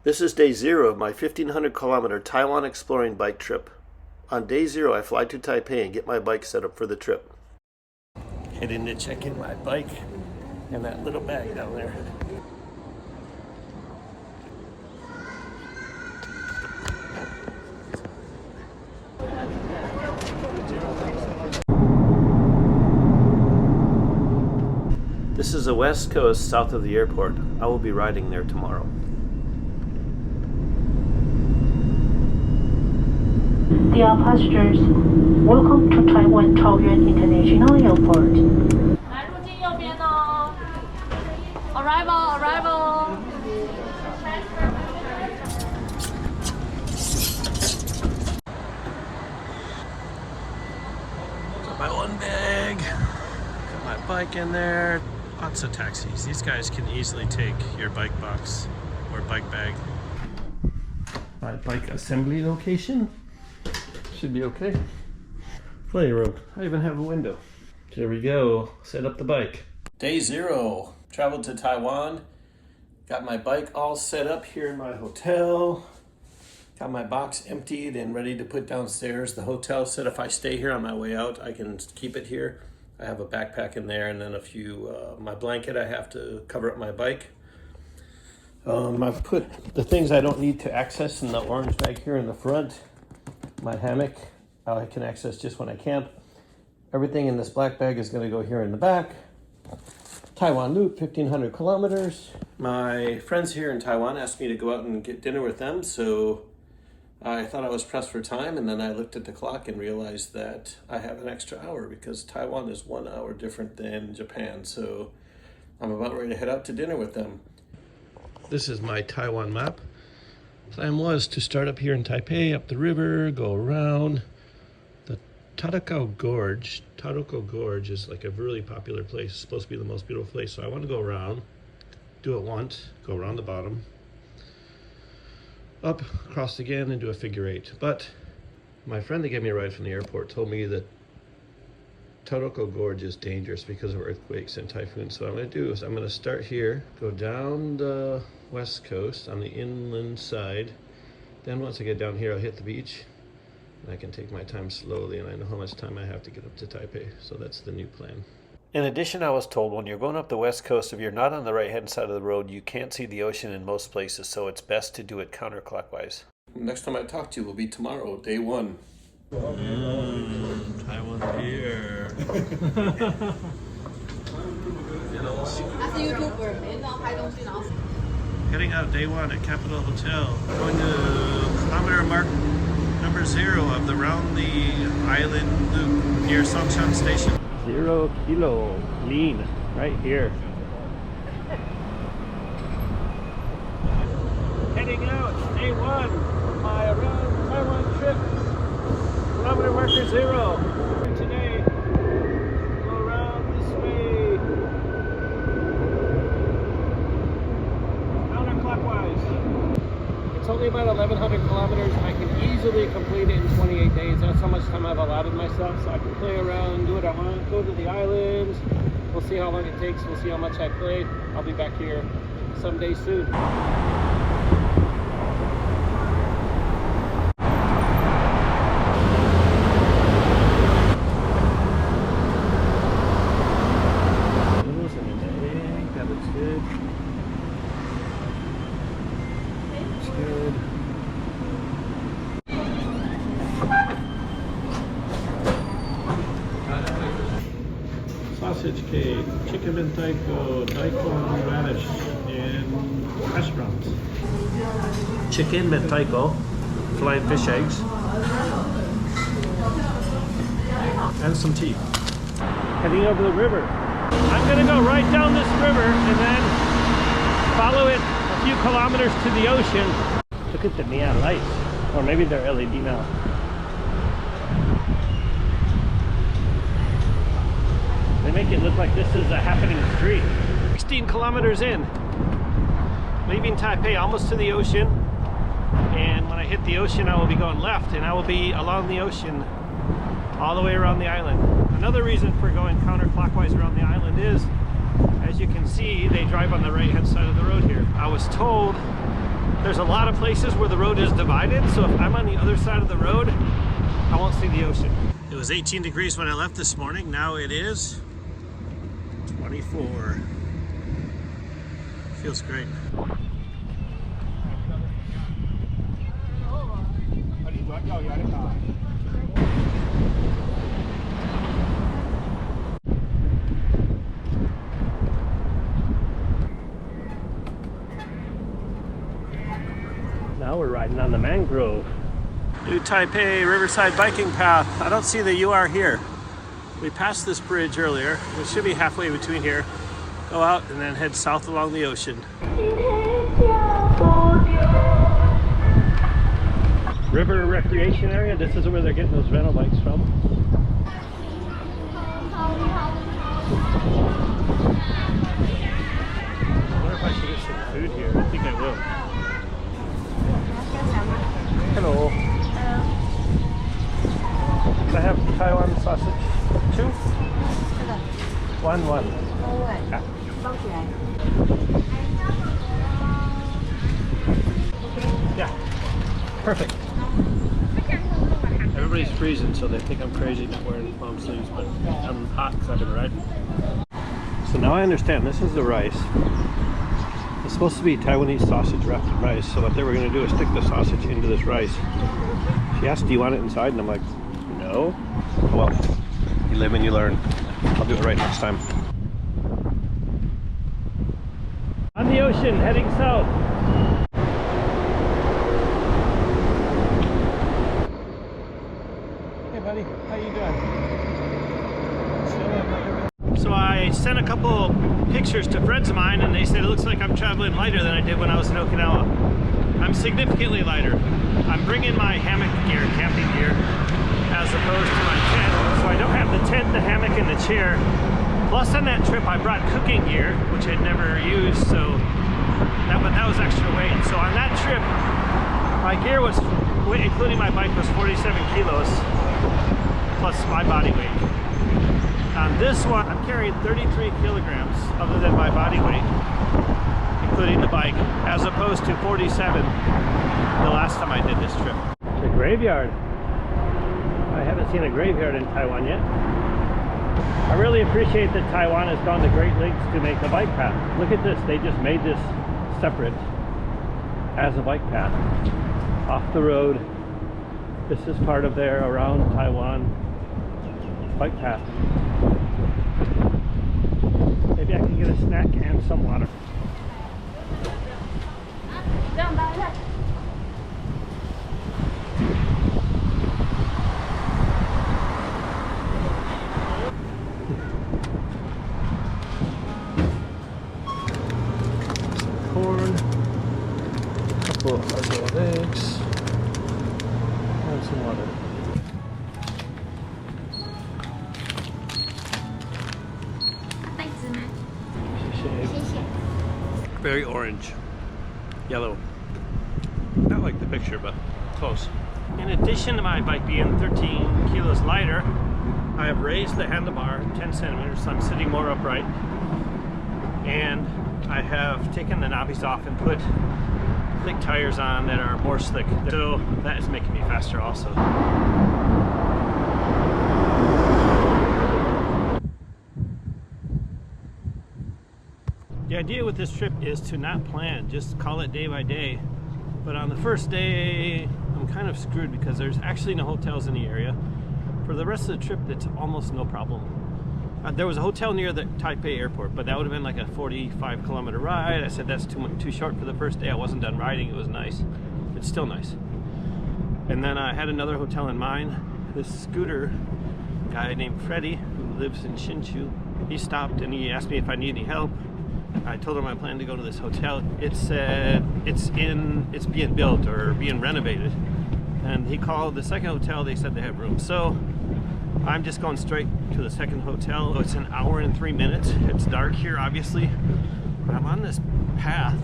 This is day 0 of my 1,500-kilometer Taiwan exploring bike trip. On day 0, I fly to Taipei and get my bike set up for the trip. Heading to check in my bike and that little bag down there. This is the west coast south of the airport. I will be riding there tomorrow. Dear passengers, welcome to Taiwan Taoyuan International Airport. Arrival. Got my one bag. Got my bike in there. Lots of taxis. These guys can easily take your bike box or bike bag. My bike assembly location. Should be okay. Plenty of room. I even have a window. There we go. Set up the bike. Day 0. Traveled to Taiwan. Got my bike all set up here in my hotel. Got my box emptied and ready to put downstairs. The hotel said if I stay here on my way out, I can keep it here. I have a backpack in there and then a few, my blanket I have to cover up my bike. I've put the things I don't need to access in the orange bag here in the front. My hammock, I can access just when I camp. Everything in this black bag is going to go here in the back. Taiwan loop, 1,500 kilometers. My friends here in Taiwan asked me to go out and get dinner with them, so I thought I was pressed for time, and then I looked at the clock and realized that I have an extra hour because Taiwan is 1 hour different than Japan, so I'm about ready to head out to dinner with them. This is my Taiwan map. Plan was to start up here in Taipei, up the river, go around. The Tadako Gorge is like a really popular place. It's supposed to be the most beautiful place. So I want to go around, do it once, go around the bottom, up, across again, and do a figure 8. But my friend that gave me a ride from the airport told me that Tadako Gorge is dangerous because of earthquakes and typhoons. So what I'm going to do is I'm going to start here, go down the west coast on the inland side. Then once I get down here, I'll hit the beach and I can take my time slowly, and I know how much time I have to get up to Taipei. So that's the new plan. In addition, I was told when you're going up the west coast, if you're not on the right hand side of the road, you can't see the ocean in most places, so it's best to do it counterclockwise. Next time I talk to you will be tomorrow, day 1. Taiwan Pier. Heading out day 1 at Capital Hotel. Going to kilometer mark number 0 of the Round the Island Loop near Songshan Station. 0 kilo lean right here. Heading out day 1 of my around Taiwan trip. Kilometer marker 0. Today, go around this way. Counterclockwise. It's only about 1,100 kilometers. I can easily complete it in 28 days. That's how much time I've allotted myself. So I can play around, do what I want, go to the islands. We'll see how long it takes. We'll see how much I play. I'll be back here someday soon. Sausage cake, chicken mentaiko, daikon radish, and hash browns. Chicken mentaiko, flying fish eggs, and some tea. Heading over the river. I'm gonna go right down this river and then follow it a few kilometers to the ocean. Look at the neon lights, or maybe they're LED now. They make it look like this is a happening street. 16 kilometers in, leaving Taipei almost to the ocean, and when I hit the ocean I will be going left and I will be along the ocean all the way around the island. Another reason for going counterclockwise around the island is, as you can see, they drive on the right hand side of the road here. I was told There's a lot of places where the road is divided, so if I'm on the other side of the road, I won't see the ocean. It was 18 degrees when I left this morning. Now it is 24. Feels great. Now we're riding on the mangrove. New Taipei Riverside biking path. I don't see the UR here. We passed this bridge earlier. We should be halfway between here. Go out and then head south along the ocean. River recreation area. This is where they're getting those rental bikes from. I wonder if I should get some food here. I think I will. Hello. Can I have Taiwan sausage? 2? 1. Yeah. Perfect. Everybody's freezing, so they think I'm crazy not wearing long sleeves, but I'm hot because I've been riding. So now I understand. This is the rice. It's supposed to be Taiwanese sausage wrapped in rice, so what they were going to do is stick the sausage into this rice. She asked, do you want it inside? And I'm like, no. Well, you live and you learn. I'll do it right next time. On the ocean, heading south. Hey buddy, how you doing? So I sent a couple pictures to friends of mine and they said it looks like I'm traveling lighter than I did when I was in Okinawa. I'm significantly lighter. I'm bringing my hammock gear, camping gear, as opposed to my tent. So I don't have the tent, the hammock, and the chair. Plus on that trip I brought cooking gear, which I'd never used, so that was extra weight. So on that trip, my gear was, including my bike, was 47 kilos, plus my body weight. On this one, I'm carrying 33 kilograms other than my body weight, including the bike, as opposed to 47 the last time I did this trip. The graveyard. I haven't seen a graveyard in Taiwan yet. I really appreciate that Taiwan has gone to great lengths to make a bike path. Look at this, they just made this separate as a bike path. Off the road. This is part of their around Taiwan bike path. Maybe I can get a snack and some water. Some corn, a couple of hard-boiled eggs, and some water. Very orange, yellow. Not like the picture, but close. In addition to my bike being 13 kilos lighter, I have raised the handlebar 10 centimeters, so I'm sitting more upright. And I have taken the knobbies off and put thick tires on that are more slick. So that is making me faster also. The idea with this trip is to not plan, just call it day by day. But on the first day, I'm kind of screwed because there's actually no hotels in the area. For the rest of the trip, it's almost no problem. There was a hotel near the Taipei airport, but that would have been like a 45-kilometer ride. I said that's too short for the first day. I wasn't done riding. It was nice. It's still nice. And then I had another hotel in mind. This scooter guy named Freddie, who lives in Hsinchu, he stopped and he asked me if I need any help. I told him I planned to go to this hotel. It said it's being built or being renovated. And he called the second hotel, they said they have room. So I'm just going straight to the second hotel. It's an hour and 3 minutes. It's dark here, obviously. But I'm on this path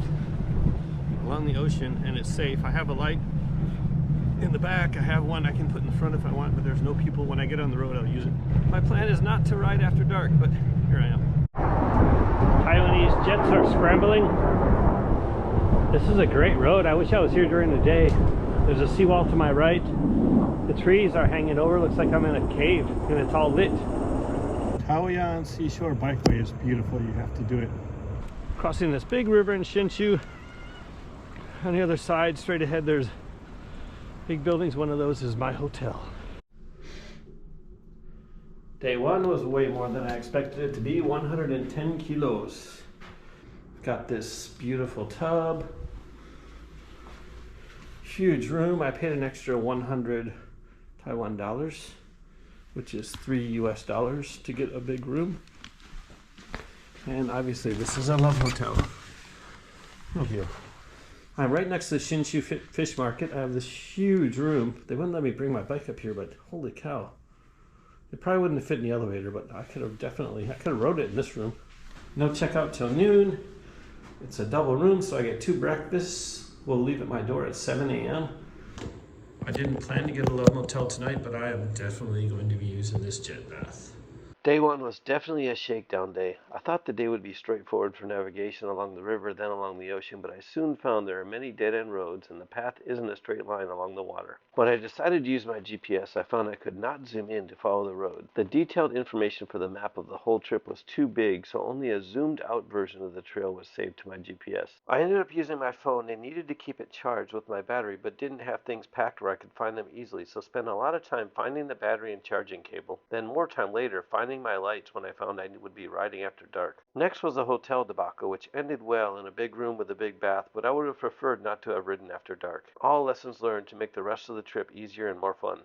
along the ocean and it's safe. I have a light in the back. I have one I can put in front if I want, but there's no people. When I get on the road, I'll use it. My plan is not to ride after dark, but here I am. Taiwanese jets are scrambling. This is a great road. I wish I was here during the day. There's a seawall to my right. The trees are hanging over. Looks like I'm in a cave and it's all lit. Taoyuan Seashore Bikeway is beautiful. You have to do it. Crossing this big river in Hsinchu. On the other side, straight ahead, there's big buildings. One of those is my hotel. Day one was way more than I expected it to be. 110 kilos. Got this beautiful tub. Huge room. I paid an extra 100 Taiwan dollars, which is $3 US to get a big room. And obviously this is a love hotel. Thank you. I'm right next to the Hsinchu Fish Market. I have this huge room. They wouldn't let me bring my bike up here, but holy cow. It probably wouldn't have fit in the elevator, but I could have rode it in this room. No checkout till noon. It's a double room, so I get 2 breakfasts. We'll leave at my door at 7 a.m. I didn't plan to get a love motel tonight, but I am definitely going to be using this jet bath. Day one was definitely a shakedown day. I thought the day would be straightforward for navigation along the river, then along the ocean, but I soon found there are many dead-end roads and the path isn't a straight line along the water. When I decided to use my GPS, I found I could not zoom in to follow the road. The detailed information for the map of the whole trip was too big, so only a zoomed-out version of the trail was saved to my GPS. I ended up using my phone and needed to keep it charged with my battery, but didn't have things packed where I could find them easily, so spent a lot of time finding the battery and charging cable, then more time later finding my lights when I found I would be riding after dark. Next was the hotel debacle, which ended well in a big room with a big bath, but I would have preferred not to have ridden after dark. All lessons learned to make the rest of the trip easier and more fun.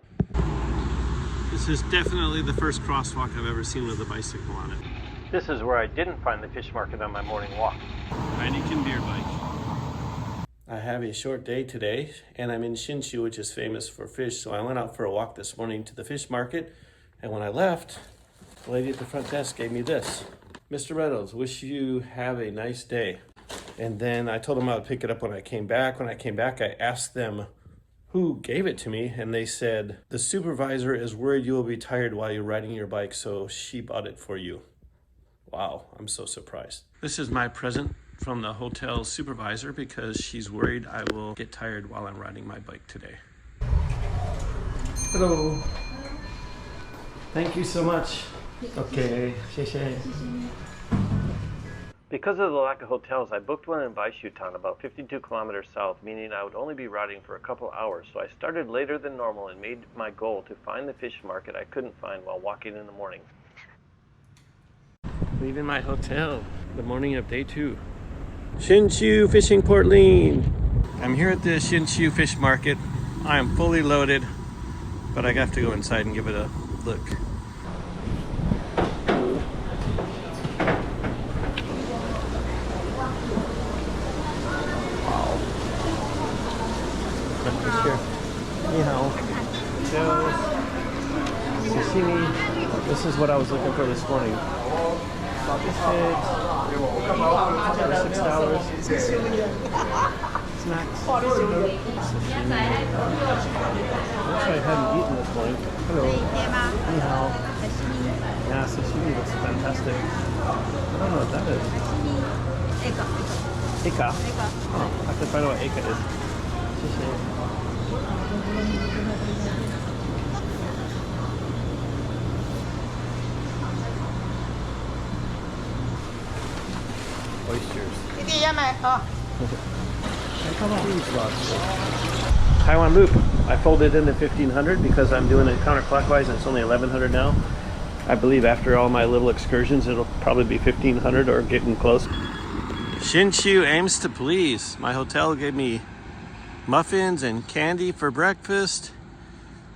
This is definitely the first crosswalk I've ever seen with a bicycle on it. This is where I didn't find the fish market on my morning walk. Heineken beer bike. I have a short day today, and I'm in Hsinchu, which is famous for fish, so I went out for a walk this morning to the fish market, and when I left, the lady at the front desk gave me this. Mr. Reynolds, wish you have a nice day. And then I told them I would pick it up when I came back. When I came back, I asked them who gave it to me, and they said, the supervisor is worried you will be tired while you're riding your bike, so she bought it for you. Wow, I'm so surprised. This is my present from the hotel supervisor because she's worried I will get tired while I'm riding my bike today. Hello. Thank you so much. Okay, 谢谢. Because of the lack of hotels, I booked one in Baishutun, about 52 kilometers south, meaning I would only be riding for a couple hours. So I started later than normal and made my goal to find the fish market I couldn't find while walking in the morning. Leaving my hotel, the morning of day 2. Hsinchu Fishing Port Lean. I'm here at the Hsinchu Fish Market. I am fully loaded, but I have to go inside and give it a look. Sashimi. This is what I was looking for this morning. Fish heads for $6. Snacks. Sashimi. Which I hadn't eaten this morning. Hello. Ni hao. Yeah, sashimi looks fantastic. I don't know what that is. Eka. Oh, I have to find out what eka is. Oysters. Taiwan loop. I folded in the 1500 because I'm doing it counterclockwise and it's only 1100 now. I believe after all my little excursions it'll probably be 1500 or getting close. Hsinchu aims to please. My hotel gave me muffins and candy for breakfast,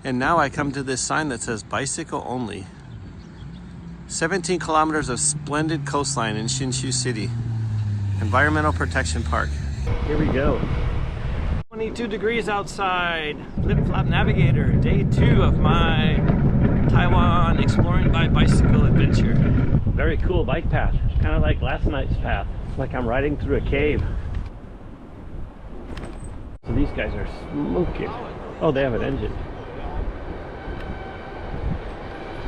and now I come to this sign that says bicycle only. 17 kilometers of splendid coastline in Hsinchu City. Environmental Protection Park. Here we go. 22 degrees outside. Flip-flop navigator. Day 2 of my Taiwan exploring by bicycle adventure. Very cool bike path. Kind of like last night's path. It's like I'm riding through a cave. So these guys are smoking. Oh, they have an engine.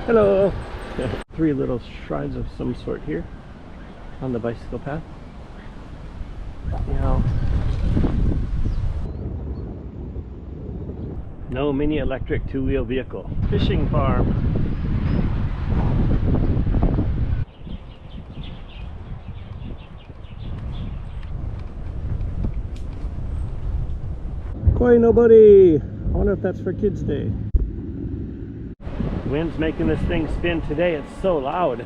Hello. 3 little shrines of some sort here on the bicycle path. You know, No mini electric two-wheel vehicle. Fishing farm. Koi nobody. I wonder if that's for Kids Day. Wind's making this thing spin today. It's so loud.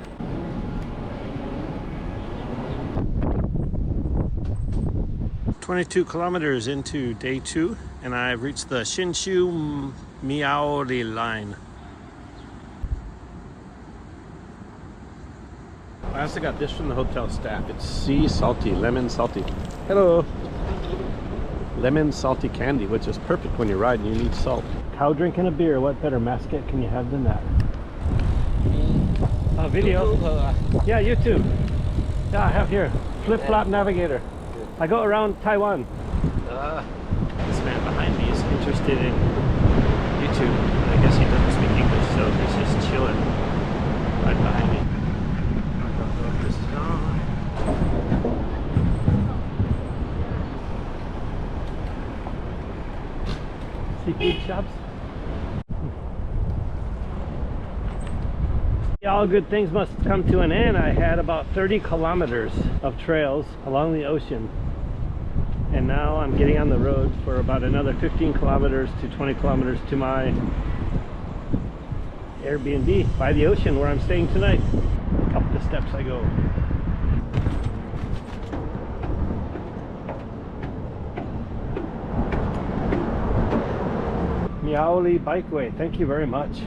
"22 kilometers into day 2, and I've reached the Hsinchu Miaoli line." I also got this from the hotel staff. It's sea salty, lemon salty. Hello. Lemon salty candy, which is perfect when you're riding. You need salt. Cow drinking a beer. What better mascot can you have than that? A video. Yeah, YouTube. Yeah, I have here. Flip-flop navigator. I go around Taiwan. This man behind me is interested in YouTube. I guess he doesn't speak English, so he's just chilling right behind me. I don't know if this is on. Seafood shops. All good things must come to an end. I had about 30 kilometers of trails along the ocean, and now I'm getting on the road for about another 15 kilometers to 20 kilometers to my Airbnb by the ocean where I'm staying tonight. Up the steps I go. Miaoli Bikeway, thank you very much.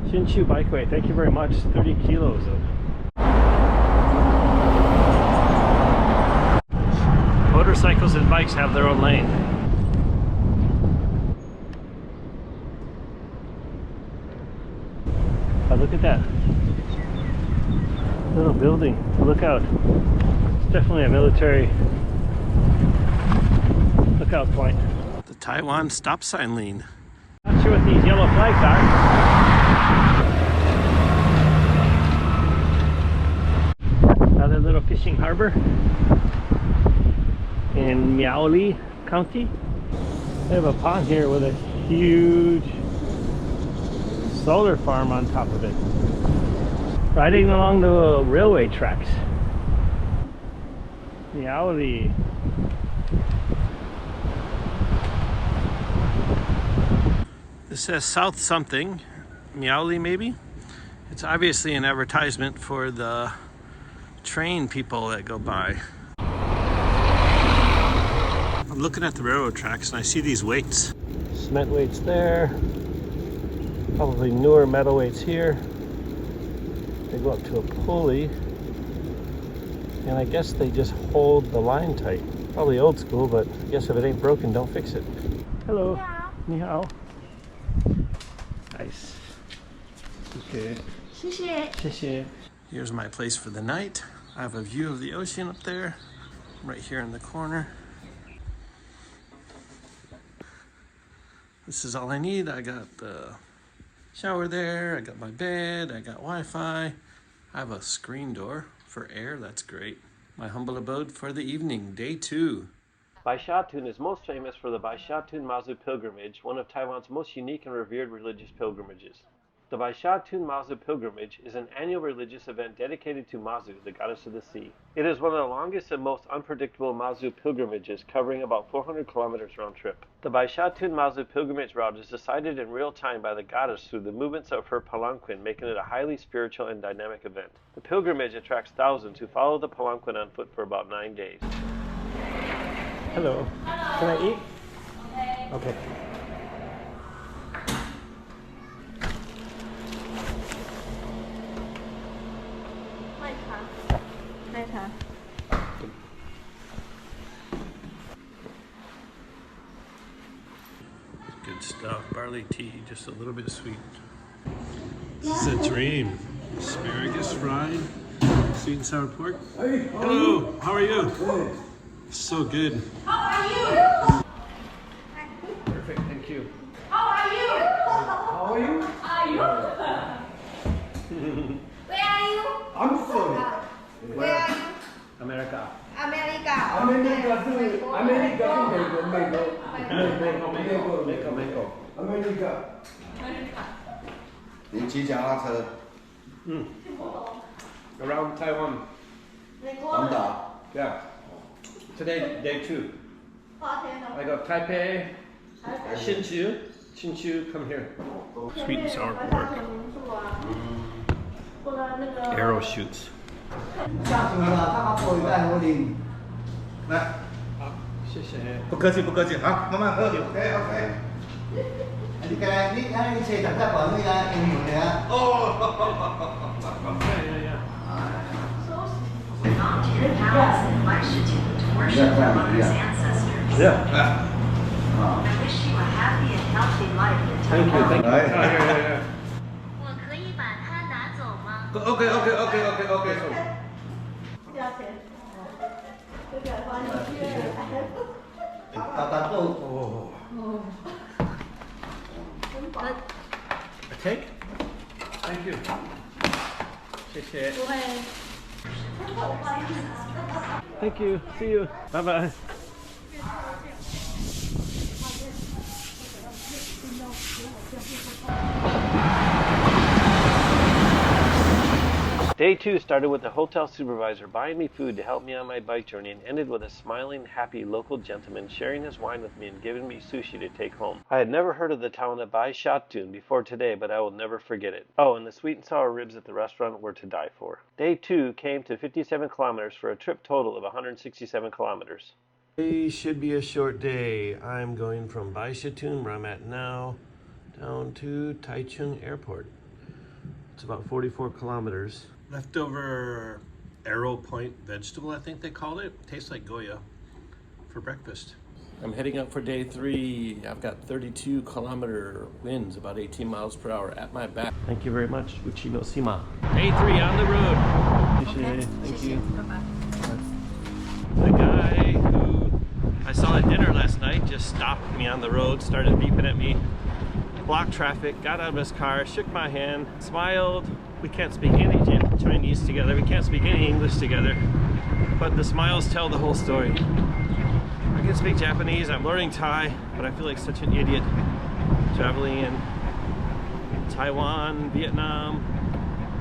Hsinchu Bikeway, thank you very much. 30 kilos of motorcycles and bikes have their own lane. Oh, look at that little building. Look out. It's definitely a military lookout point. The Taiwan stop sign lane. Not sure what these yellow flags are. Another little fishing harbor in Miaoli County. They have a pond here with a huge solar farm on top of it. Riding along the railway tracks. Miaoli. This says South something. Miaoli maybe? It's obviously an advertisement for the train people that go by. I'm looking at the railroad tracks and I see these weights. Cement weights there. Probably newer metal weights here. They go up to a pulley. And I guess they just hold the line tight. Probably old school, but I guess if it ain't broken, don't fix it. Hello. Ni hao. Nice. Okay. 谢谢. 谢谢. Here's my place for the night. I have a view of the ocean up there, right here in the corner. This is all I need. I got the shower there, I got my bed, I got Wi-Fi. I have a screen door for air, that's great. My humble abode for the evening, day 2. Baishatun is most famous for the Baishatun Mazu pilgrimage, one of Taiwan's most unique and revered religious pilgrimages. The Baishatun Mazu pilgrimage is an annual religious event dedicated to Mazu, the goddess of the sea. It is one of the longest and most unpredictable Mazu pilgrimages, covering about 400 kilometers round trip. The Baishatun Mazu pilgrimage route is decided in real time by the goddess through the movements of her palanquin, making it a highly spiritual and dynamic event. The pilgrimage attracts thousands who follow the palanquin on foot for about 9 days. Hello. Can I eat? Okay. Okay. 奶茶. Good stuff. Barley tea, just a little bit sweet. This is a dream. Asparagus fried, sweet and sour pork. Hello, how are you? So good. How are you? Perfect, thank you. How are you? How are you? Are you? Where are you? I'm sorry. Where are you? America. America. 아메리카 그 아메리카 그美国你骑脚踏车， Around Taiwan. 环岛。 Yeah. Today, day 2. 8天了。 I got Taipei, Hsinchu, come here. Sweet and sour pork. Arrow shoots. 下车了，他把火带我领。来，谢谢。不客气不客气，好，慢慢喝。OK。你看你车站在管那个应用的啊。哦。Yeah. Volunteer palace in Baishutun to worship their mother's ancestors. Yeah. I wish you a happy and healthy life in Thank you, Taiwan. thank you. Yeah. 我可以把它拿走吗？ OK。价钱。这个帮你去。打豆。 A take? Thank you. 谢谢。不会。 Thank you. See you. Bye bye. Day 2 started with the hotel supervisor buying me food to help me on my bike journey and ended with a smiling, happy local gentleman sharing his wine with me and giving me sushi to take home. I had never heard of the town of Baishatun before today, but I will never forget it. Oh, and the sweet and sour ribs at the restaurant were to die for. Day 2 came to 57 kilometers for a trip total of 167 kilometers. Today should be a short day. I'm going from Baishatun, where I'm at now, down to Taichung Airport. It's about 44 kilometers. Leftover Arrow Point vegetable, I think they called it. Tastes like Goya for breakfast. I'm heading up for day 3. I've got 32 kilometer winds, about 18 miles per hour at my back. Thank you very much, Uchi no Shima. Day 3 on the road. Okay. Thank you. The guy who I saw at dinner last night just stopped me on the road, started beeping at me, blocked traffic, got out of his car, shook my hand, smiled. We can't speak any Chinese together, we can't speak any English together, but the smiles tell the whole story. I can speak Japanese, I'm learning Thai, but I feel like such an idiot traveling in Taiwan, Vietnam,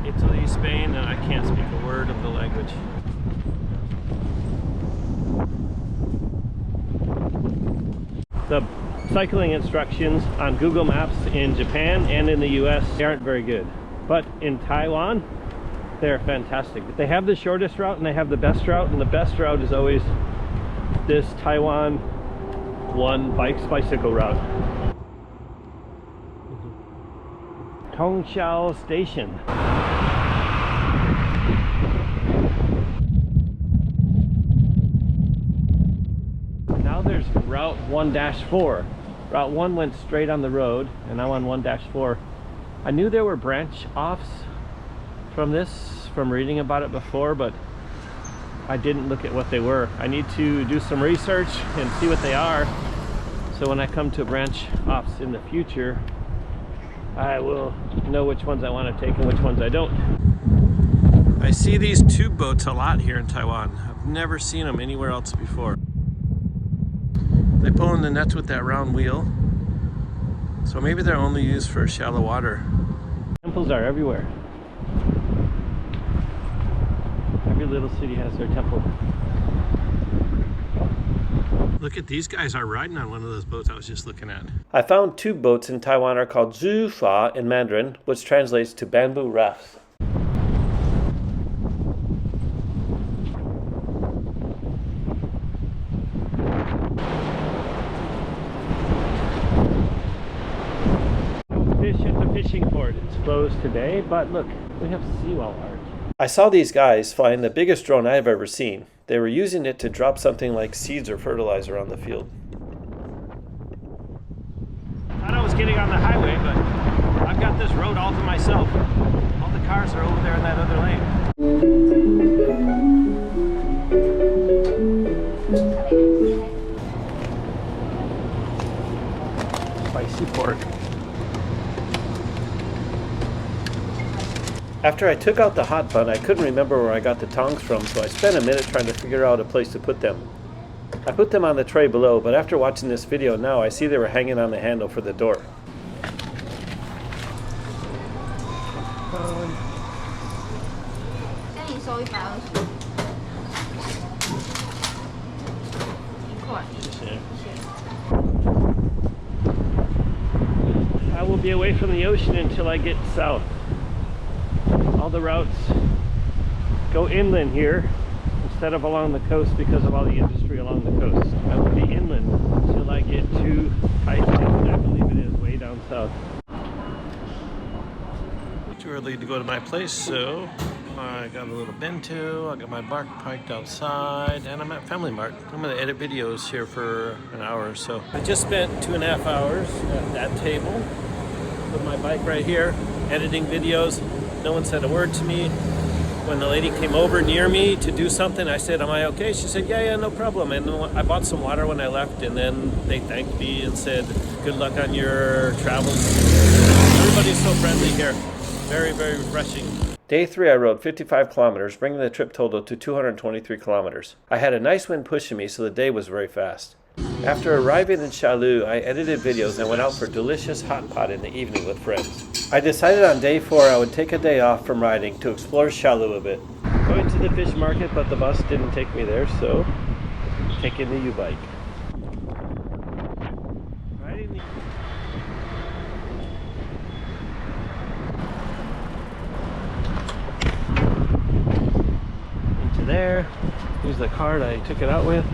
Italy, Spain, and I can't speak a word of the language. The cycling instructions on Google Maps in Japan and in the US aren't very good, but in Taiwan they're fantastic. They have the shortest route and they have the best route, and the best route is always this Taiwan one bicycle route. Tongshan Station. Now there's Route 1-4. Route 1 went straight on the road, and now on 1-4. I knew there were branch offs from this, from reading about it before, but I didn't look at what they were. I need to do some research and see what they are, so when I come to branch offs in the future, I will know which ones I want to take and which ones I don't. I see these tube boats a lot here in Taiwan. I've never seen them anywhere else before. They pull in the nets with that round wheel, so maybe they're only used for shallow water. Temples are everywhere. Every little city has their temple. Look at these guys are riding on one of those boats I was just looking at. I found tube boats in Taiwan are called zhusha in Mandarin, which translates to bamboo rafts. Fish at the fishing port. It's closed today, but look, we have seawall art. I saw these guys flying the biggest drone I've ever seen. They were using it to drop something like seeds or fertilizer on the field. Thought I was getting on the highway, but I've got this road all to myself. All the cars are over there in that other lane. Spicy pork. After I took out the hot bun, I couldn't remember where I got the tongs from, so I spent a minute trying to figure out a place to put them. I put them on the tray below, but after watching this video now, I see they were hanging on the handle for the door. I will be away from the ocean until I get south. All the routes go inland here instead of along the coast because of all the industry along the coast. I will be inland until I get to Taipei, I believe it is, way down south. Too early to go to my place, so I got a little bento, I got my bark parked outside, and I'm at Family Mart. I'm going to edit videos here for an hour or so. I just spent 2.5 hours at that table with my bike right here, editing videos. No one said a word to me. When the lady came over near me to do something, I said, "Am I okay?" She said, yeah, no problem. And I bought some water when I left, and then they thanked me and said, "Good luck on your travels." Everybody's so friendly here. Very, very refreshing. Day 3, I rode 55 kilometers, bringing the trip total to 223 kilometers. I had a nice wind pushing me, so the day was very fast. After arriving in Shalu, I edited videos and went out for delicious hot pot in the evening with friends. I decided on day 4 I would take a day off from riding to explore Shalu a bit. Going to the fish market, but the bus didn't take me there, so taking the U-bike. Into there. Here's the card I took it out with.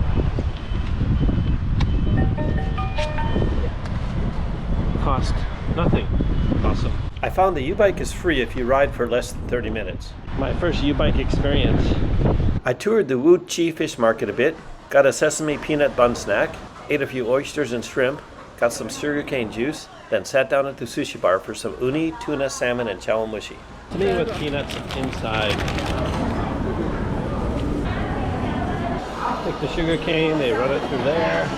Cost nothing. Awesome. I found the U-bike is free if you ride for less than 30 minutes. My first U-bike experience. I toured the Wuqi Fish Market a bit, got a sesame peanut bun snack, ate a few oysters and shrimp, got some sugarcane juice, then sat down at the sushi bar for some uni, tuna, salmon, and chawanmushi. To me with peanuts inside. Take the sugarcane, they run it through there.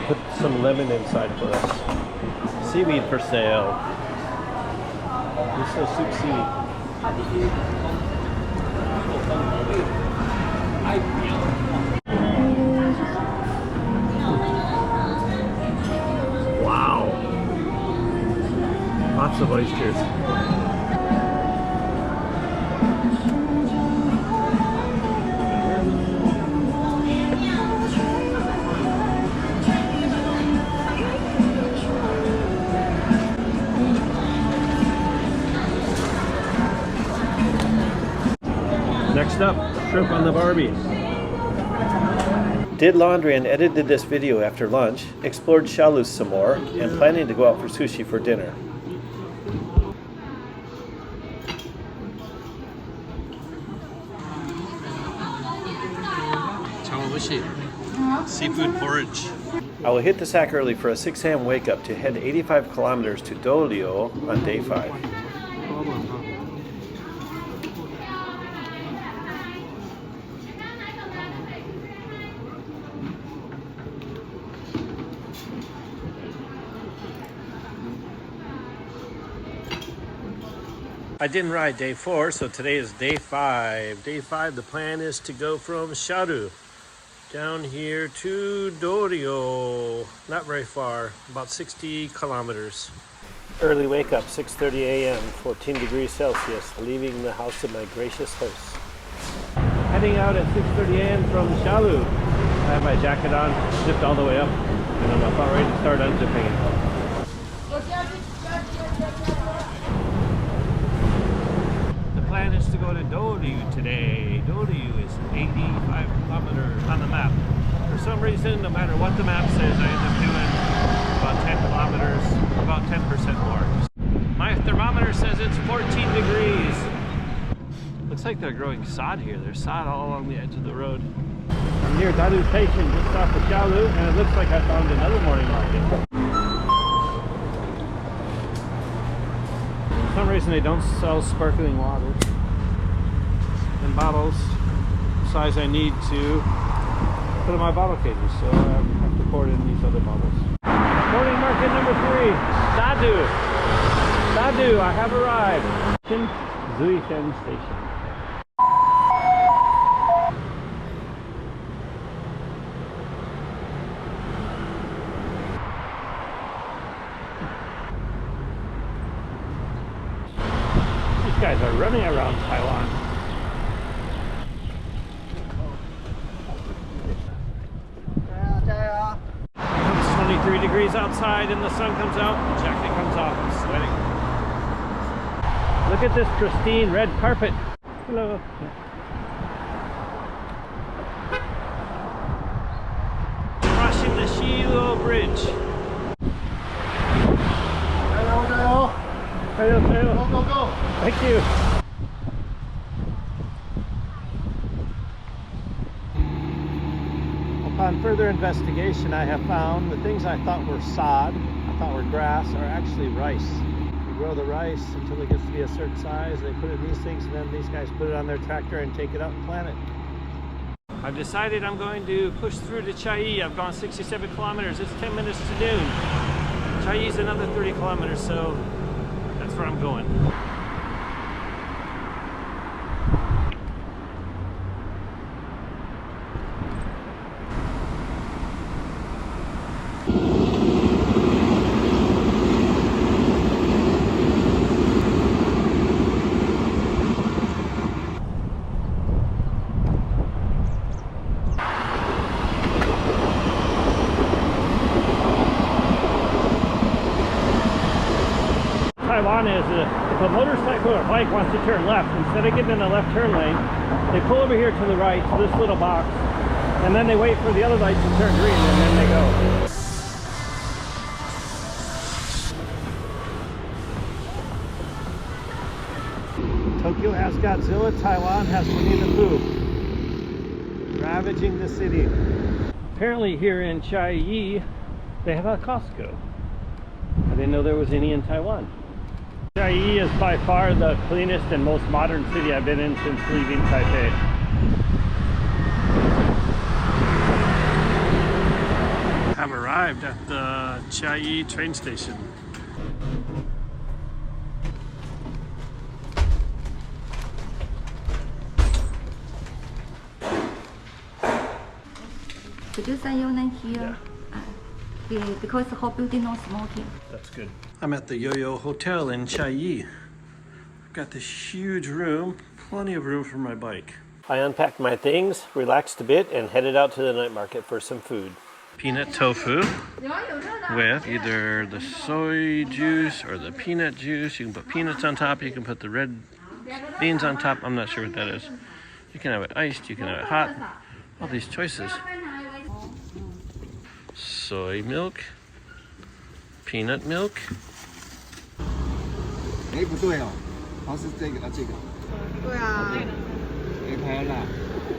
Put some lemon inside for us. Seaweed for sale. Miso soup seaweed. Wow. Lots of oysters. Next up, shrimp on the Barbie. Did laundry and edited this video after lunch, explored Shalu some more, and planning to go out for sushi for dinner. Seafood porridge. I will hit the sack early for a 6 a.m. wake up to head 85 kilometers to Dolio on day 5. I didn't ride day 4, so today is day 5. Day 5, the plan is to go from Shalu down here to Dorio. Not very far, about 60 kilometers. Early wake up, 6:30 a.m., 14 degrees Celsius, leaving the house of my gracious hosts. Heading out at 6:30 a.m. from Shalu. I have my jacket on, zipped all the way up, and I'm about ready to start unzipping it. The plan is to go to Dorio today. Dorio is 85 kilometers on the map. For some reason, no matter what the map says, I end up doing about 10 kilometers, about 10% more. My thermometer says it's 14 degrees. Looks like they're growing sod here. There's sod all along the edge of the road. I'm near Daru Station, just off of Shalu, and it looks like I found another morning market. For some reason they don't sell sparkling water in bottles the size I need to put in my bottle cages, so I have to pour it in these other bottles. Morning market number 3, Sadu. Sadu, I have arrived. Zuishen Station. guys are running around Taiwan. It's 23 degrees outside and the sun comes out, the jacket comes off, I'm sweating. Look at this pristine red carpet. Hello. Crossing the Shalu Bridge. Hello. Go. Thank you. Upon further investigation, I have found the things I thought were sod, I thought were grass, are actually rice. You grow the rice until it gets to be a certain size, they put it in these things, and then these guys put it on their tractor and take it out and plant it. I've decided I'm going to push through to Chiayi. I've gone 67 kilometers. It's 10 minutes to noon. Chiayi's another 30 kilometers, so that's where I'm going. Taiwan is if a motorcycle or bike wants to turn left, instead of getting in the left turn lane, they pull over here to the right to this little box, and then they wait for the other lights to turn green, and then they go. Tokyo has Godzilla, Taiwan has Winnie the Pooh, ravaging the city. Apparently here in Chiayi, they have a Costco. I didn't know there was any in Taiwan. Chiayi is by far the cleanest and most modern city I've been in since leaving Taipei. I've arrived at the Chiayi train station. Could you sign your name here? Yeah. Because the whole building no smoking. That's good. I'm at the Yo-Yo Hotel in Chiayi. I've got this huge room, plenty of room for my bike. I unpacked my things, relaxed a bit, and headed out to the night market for some food. Peanut tofu with either the soy juice or the peanut juice. You can put peanuts on top, you can put the red beans on top. I'm not sure what that is. You can have it iced, you can have it hot. All these choices. Soy milk, peanut milk.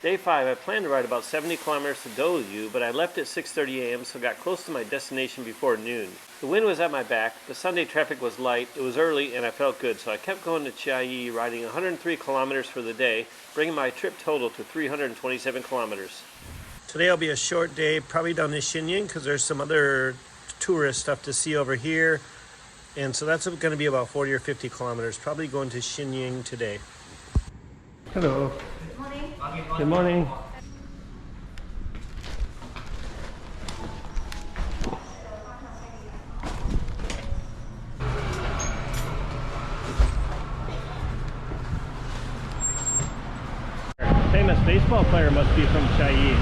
Day 5, I planned to ride about 70 kilometers to Douyu, but I left at 6:30 a.m. so got close to my destination before noon. The wind was at my back, the Sunday traffic was light, it was early, and I felt good, so I kept going to Chiayi, riding 103 kilometers for the day, bringing my trip total to 327 kilometers. Today will be a short day, probably down to Xingying because there's some other tourist stuff to see over here. And so that's going to be about 40 or 50 kilometers, probably going to Xingying today. Hello. Good morning. Good morning. Famous baseball player must be from Chiayi.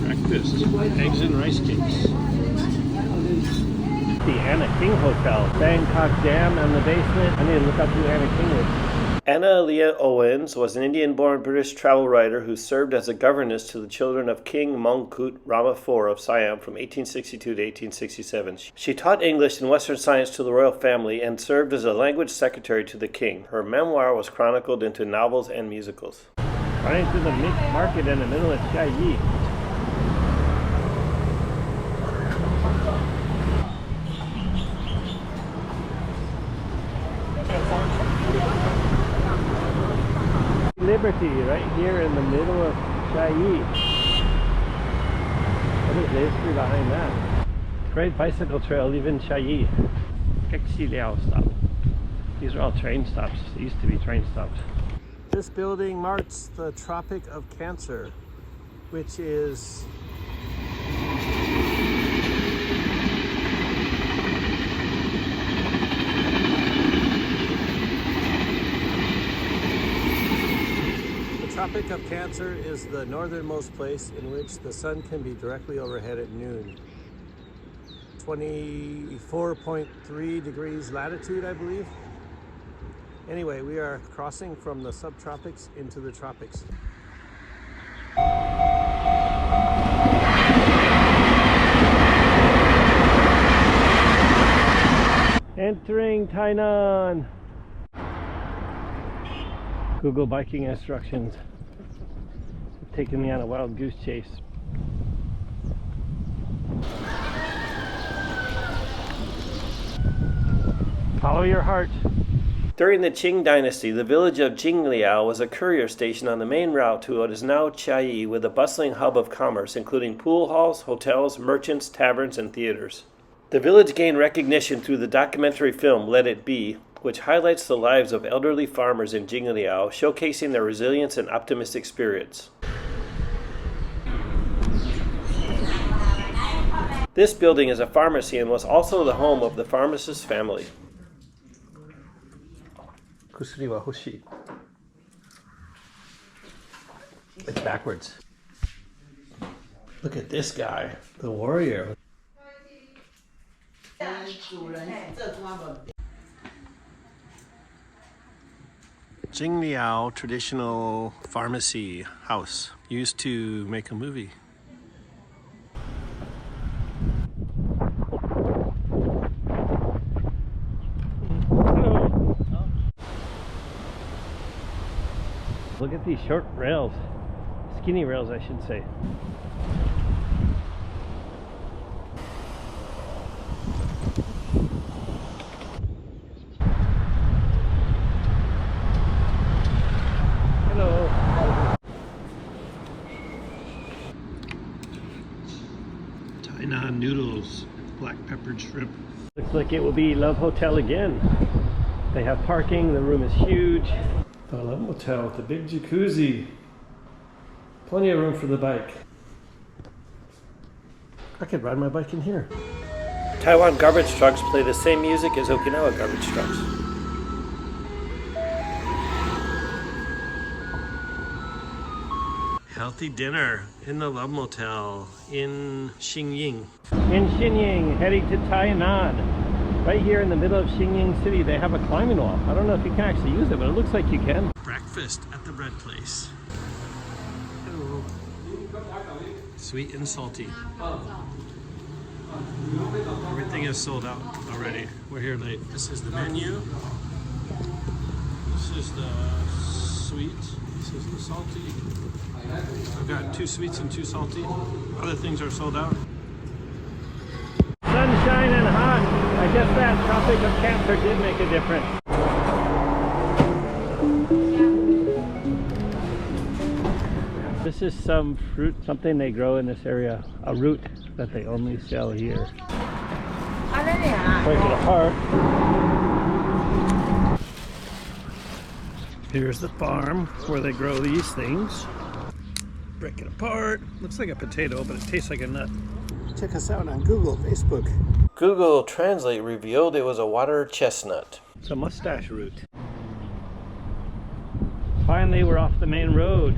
Breakfast, eggs and rice cakes. The Anna King Hotel, Bangkok Dam in the basement. I need to look up who Anna King is. Anna Leah Owens was an Indian-born British travel writer who served as a governess to the children of King Mongkut Rama IV of Siam from 1862 to 1867. She taught English and Western science to the royal family and served as a language secretary to the king. Her memoir was chronicled into novels and musicals. Running through the mixed market in the middle of Chiayi. Liberty right here in the middle of Chiayi. What is the history behind that? Great bicycle trail leaving Chiayi. Kexiao stop. These are all train stops. They used to be train stops. This building marks the Tropic of Cancer, which is Tropic of Cancer is the northernmost place in which the sun can be directly overhead at noon. 24.3 degrees latitude, I believe. Anyway, we are crossing from the subtropics into the tropics. Entering Tainan. Google biking instructions. Taking me on a wild goose chase. Follow your heart. During the Qing dynasty, the village of Jingliao was a courier station on the main route to what is now Chiayi, with a bustling hub of commerce, including pool halls, hotels, merchants, taverns, and theaters. The village gained recognition through the documentary film Let It Be, which highlights the lives of elderly farmers in Jingliao, showcasing their resilience and optimistic spirits. This building is a pharmacy and was also the home of the pharmacist's family. Kusuri wa hoshii. It's backwards. Look at this guy, the warrior. Jingliao traditional pharmacy house used to make a movie. Look at these short rails, skinny rails I should say. Hello. Tainan noodles, black peppered shrimp. Looks like it will be Love Hotel again. They have parking, the room is huge. The Love Hotel with the big jacuzzi. Plenty of room for the bike. I could ride my bike in here. Taiwan garbage trucks play the same music as Okinawa garbage trucks. Healthy dinner in the Love Motel in Xingying. In Xingying, heading to Tainan. Right here in the middle of Xingying City, they have a climbing wall. I don't know if you can actually use it, but it looks like you can. Breakfast at the bread place. Hello. Sweet and salty. Everything is sold out already. We're here late. This is the menu. This is the sweet. This is the salty. I've got 2 sweets and 2 salty. Other things are sold out. Sunshine and hot. I guess that Tropic of Cancer did make a difference. This is some fruit, something they grow in this area, a root that they only sell here. Break it apart. Here's the farm where they grow these things. Break it apart. Looks like a potato, but it tastes like a nut. Check us out on Google, Facebook. Google Translate revealed it was a water chestnut. It's a mustache root. Finally, we're off the main road.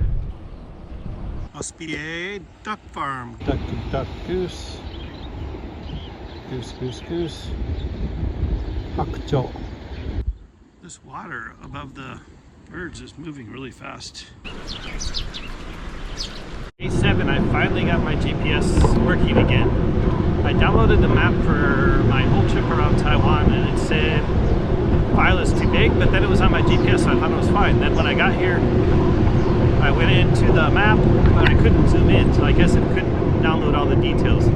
Must be a duck farm. Duck, duck, goose. Goose, goose, goose. Hakcho. This water above the birds is moving really fast. Day 7, I finally got my GPS working again. I downloaded the map for my whole trip around Taiwan and it said the file is too big, but then it was on my GPS, so I thought it was fine. Then when I got here, I went into the map, but I couldn't zoom in, so I guess it couldn't download all the details.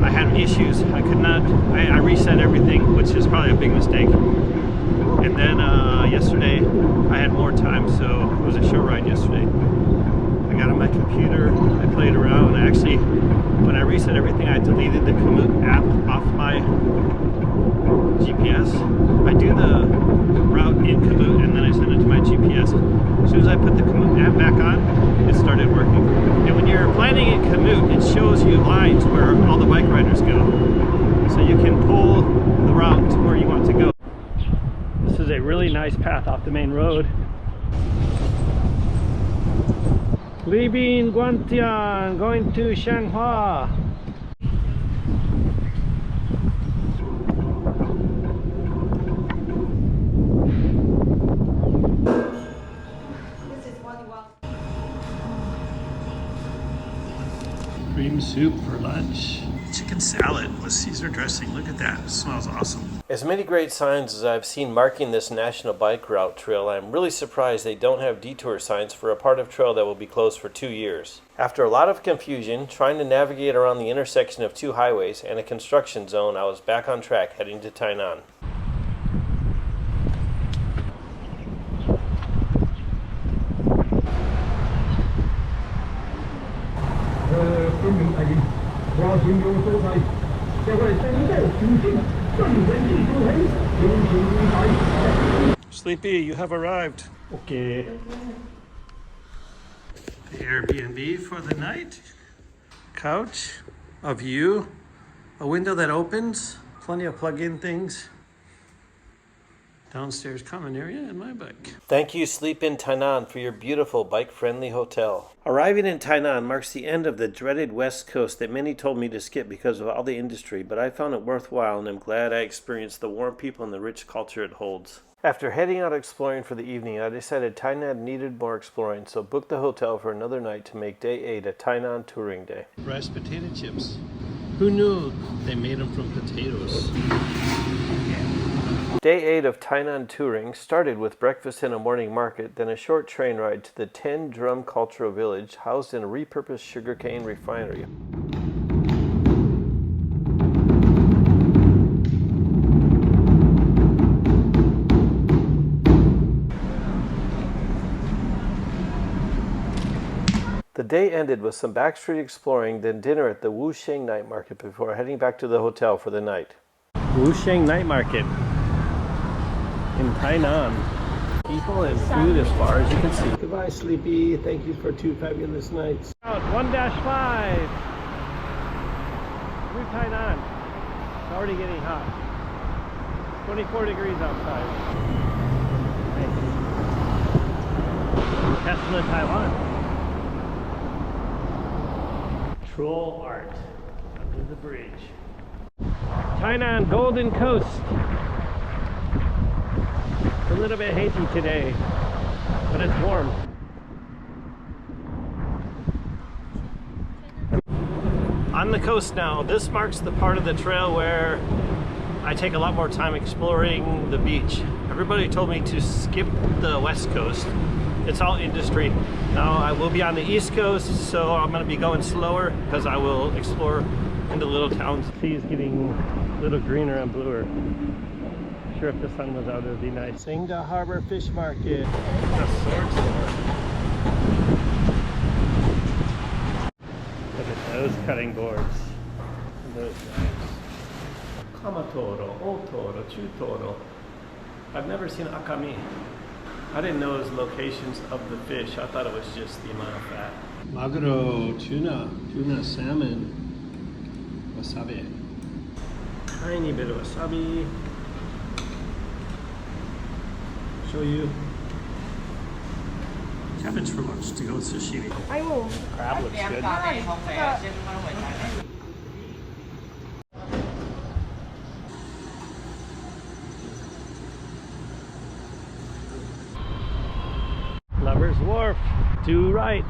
I had issues. I could not, I reset everything, which is probably a big mistake. And then yesterday, I had more time, so it was a show ride yesterday. I got on my computer, I played around. Actually, when I reset everything, I deleted the Komoot app off my GPS. I do the route in Komoot and then I send it to my GPS. As soon as I put the Komoot app back on, it started working. And when you're planning in Komoot, it shows you lines where all the bike riders go. So you can pull the route to where you want to go. This is a really nice path off the main road. Leaving Guangtian, going to Shanghai. Cream soup for lunch. Chicken salad with Caesar dressing. Look at that. It smells awesome. As many great signs as I've seen marking this national bike route trail, I'm really surprised they don't have detour signs for a part of trail that will be closed for 2 years. After a lot of confusion, trying to navigate around the intersection of 2 highways and a construction zone, I was back on track heading to Tainan. Sleepy, you have arrived. Okay. The Airbnb for the night. Couch, a view, a window that opens, plenty of plug-in things. Downstairs common area and my bike. Thank you, Sleep in Tainan, for your beautiful bike-friendly hotel. Arriving in Tainan marks the end of the dreaded West Coast that many told me to skip because of all the industry, but I found it worthwhile and am glad I experienced the warm people and the rich culture it holds. After heading out exploring for the evening, I decided Tainan needed more exploring, so booked the hotel for another night to make day 8 a Tainan touring day. Rice potato chips. Who knew they made them from potatoes? Day 8 of Tainan touring started with breakfast in a morning market, then a short train ride to the 10-drum cultural village housed in a repurposed sugarcane refinery. The day ended with some backstreet exploring, then dinner at the Wusheng night market before heading back to the hotel for the night. Wusheng night market in Tainan. People and food as far as you can see. Goodbye, Sleepy. Thank you for 2 fabulous nights. Out 1-5. Through Tainan. It's already getting hot. 24 degrees outside. Nice. Tesla, Taiwan. Troll art under the bridge. Tainan Golden Coast. It's a little bit hazy today, but it's warm. On the coast now, this marks the part of the trail where I take a lot more time exploring the beach. Everybody told me to skip the west coast. It's all industry. Now I will be on the east coast, so I'm going to be going slower because I will explore into little towns. The sea is getting a little greener and bluer. Sure, if the sun was out, it would be nice. Singa Harbor Fish Market. The sword store. Look at those cutting boards. And those guys. Kamatoro, Otoro, Chutoro. I've never seen akami. I didn't know it was locations of the fish. I thought it was just the amount of fat. Maguro, tuna, salmon, wasabi. Tiny bit of wasabi. Show you cabbage for lunch to go with sashimi. Crab looks good. Lover's Wharf, to right.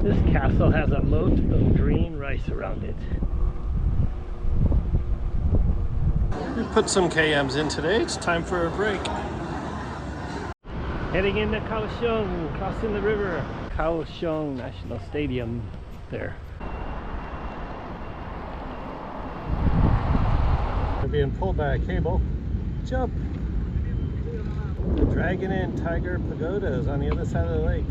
This castle has a moat of green rice around it. We put some KMs in today. It's time for a break. Heading into Kaohsiung, crossing the river. Kaohsiung National Stadium there. We're being pulled by a cable. Jump! The Dragon and Tiger Pagoda is on the other side of the lake.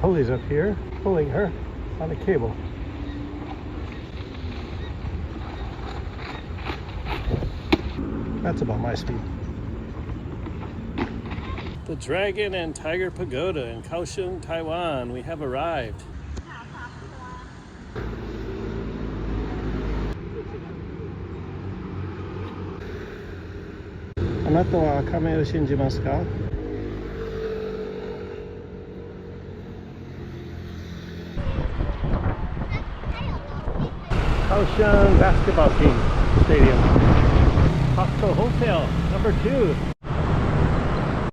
Pulleys up here, pulling her on a cable. That's about my speed. The Dragon and Tiger Pagoda in Kaohsiung, Taiwan. We have arrived. Anatta wa kame o shinjimasu ka? Kaohsiung basketball team stadium. Costco Hotel number 2.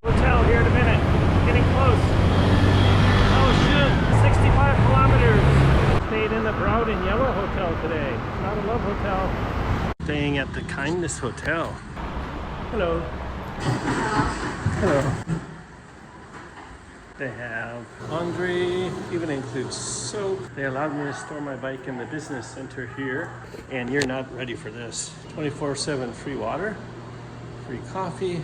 Hotel here in a minute. Getting close. Kaohsiung, 65 kilometers. Stayed in the Brown and Yellow Hotel today. Not a love hotel. Staying at the Kindness Hotel. Hello. Hello. They have laundry, even includes soap. They allowed me to store my bike in the business center here. And you're not ready for this. 24/7 free water, free coffee,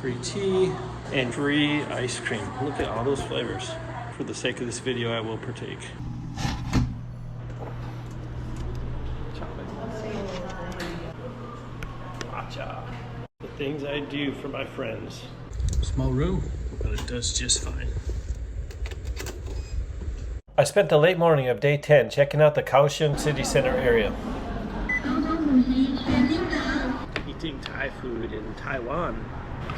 free tea, and free ice cream. Look at all those flavors. For the sake of this video, I will partake. Matcha. The things I do for my friends. Small room, but it does just fine. I spent the late morning of day 10 checking out the Kaohsiung city center area. Eating Thai food in Taiwan.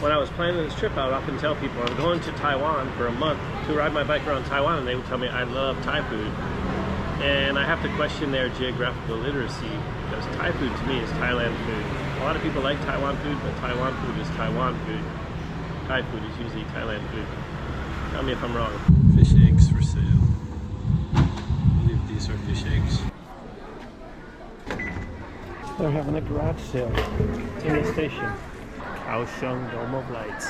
When I was planning this trip, I would often tell people I'm going to Taiwan for a month to ride my bike around Taiwan, and they would tell me I love Thai food. And I have to question their geographical literacy, because Thai food to me is Thailand food. A lot of people like Taiwan food, but Taiwan food is Taiwan food. Thai food is usually Thailand food. Tell me if I'm wrong. Fish eggs for sale. I believe these are fish eggs. They're having a garage sale in the station. Kaohsiung Dome of Lights.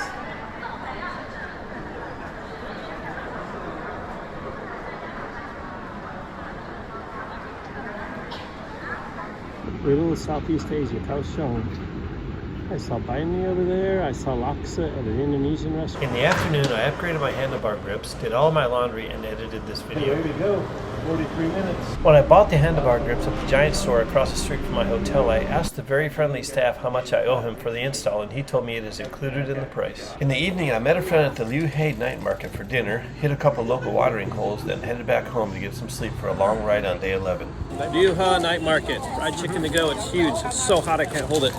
Little Southeast Asia, Kaohsiung. I saw Baini over there. I saw laksa at an Indonesian restaurant. In the afternoon, I upgraded my handlebar grips, did all my laundry, and edited this video. There we go. 43 minutes. When I bought the handlebar grips at the Giant store across the street from my hotel, I asked the very friendly staff how much I owe him for the install, and he told me it is included in the price. In the evening, I met a friend at the Liu Hei night market for dinner, hit a couple local watering holes, then headed back home to get some sleep for a long ride on day 11. Liu Hei night market. Fried chicken to go. It's huge. It's so hot I can't hold it.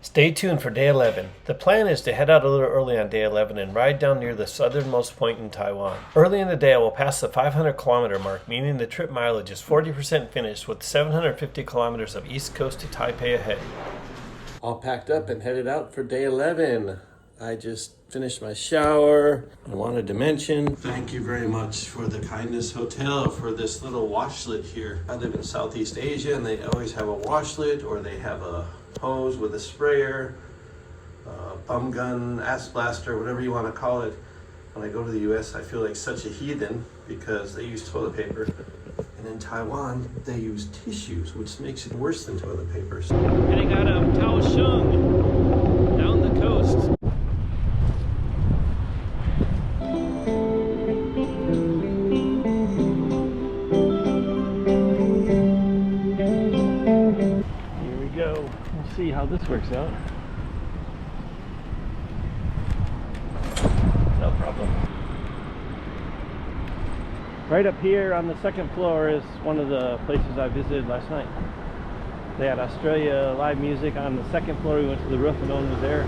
Stay tuned for day 11. The plan is to head out a little early on day 11 and ride down near the southernmost point in Taiwan. Early in the day I will pass the 500 kilometer mark, meaning the trip mileage is 40% finished with 750 kilometers of east coast to Taipei ahead. All packed up and headed out for day 11. I just finished my shower. I wanted to mention, thank you very much for the Kindness Hotel for this little washlet here. I live in Southeast Asia and they always have a washlet, or they have a hose with a sprayer, bum gun, ass blaster, whatever you want to call it. When I go to the US, I feel like such a heathen because they use toilet paper. And in Taiwan, they use tissues, which makes it worse than toilet paper. Heading out of Kaohsiung, down the coast. Here we go. We'll see how this works out. No problem. Right up here on the second floor is one of the places I visited last night. They had Australia live music on the second floor. We went to the roof and no one was there.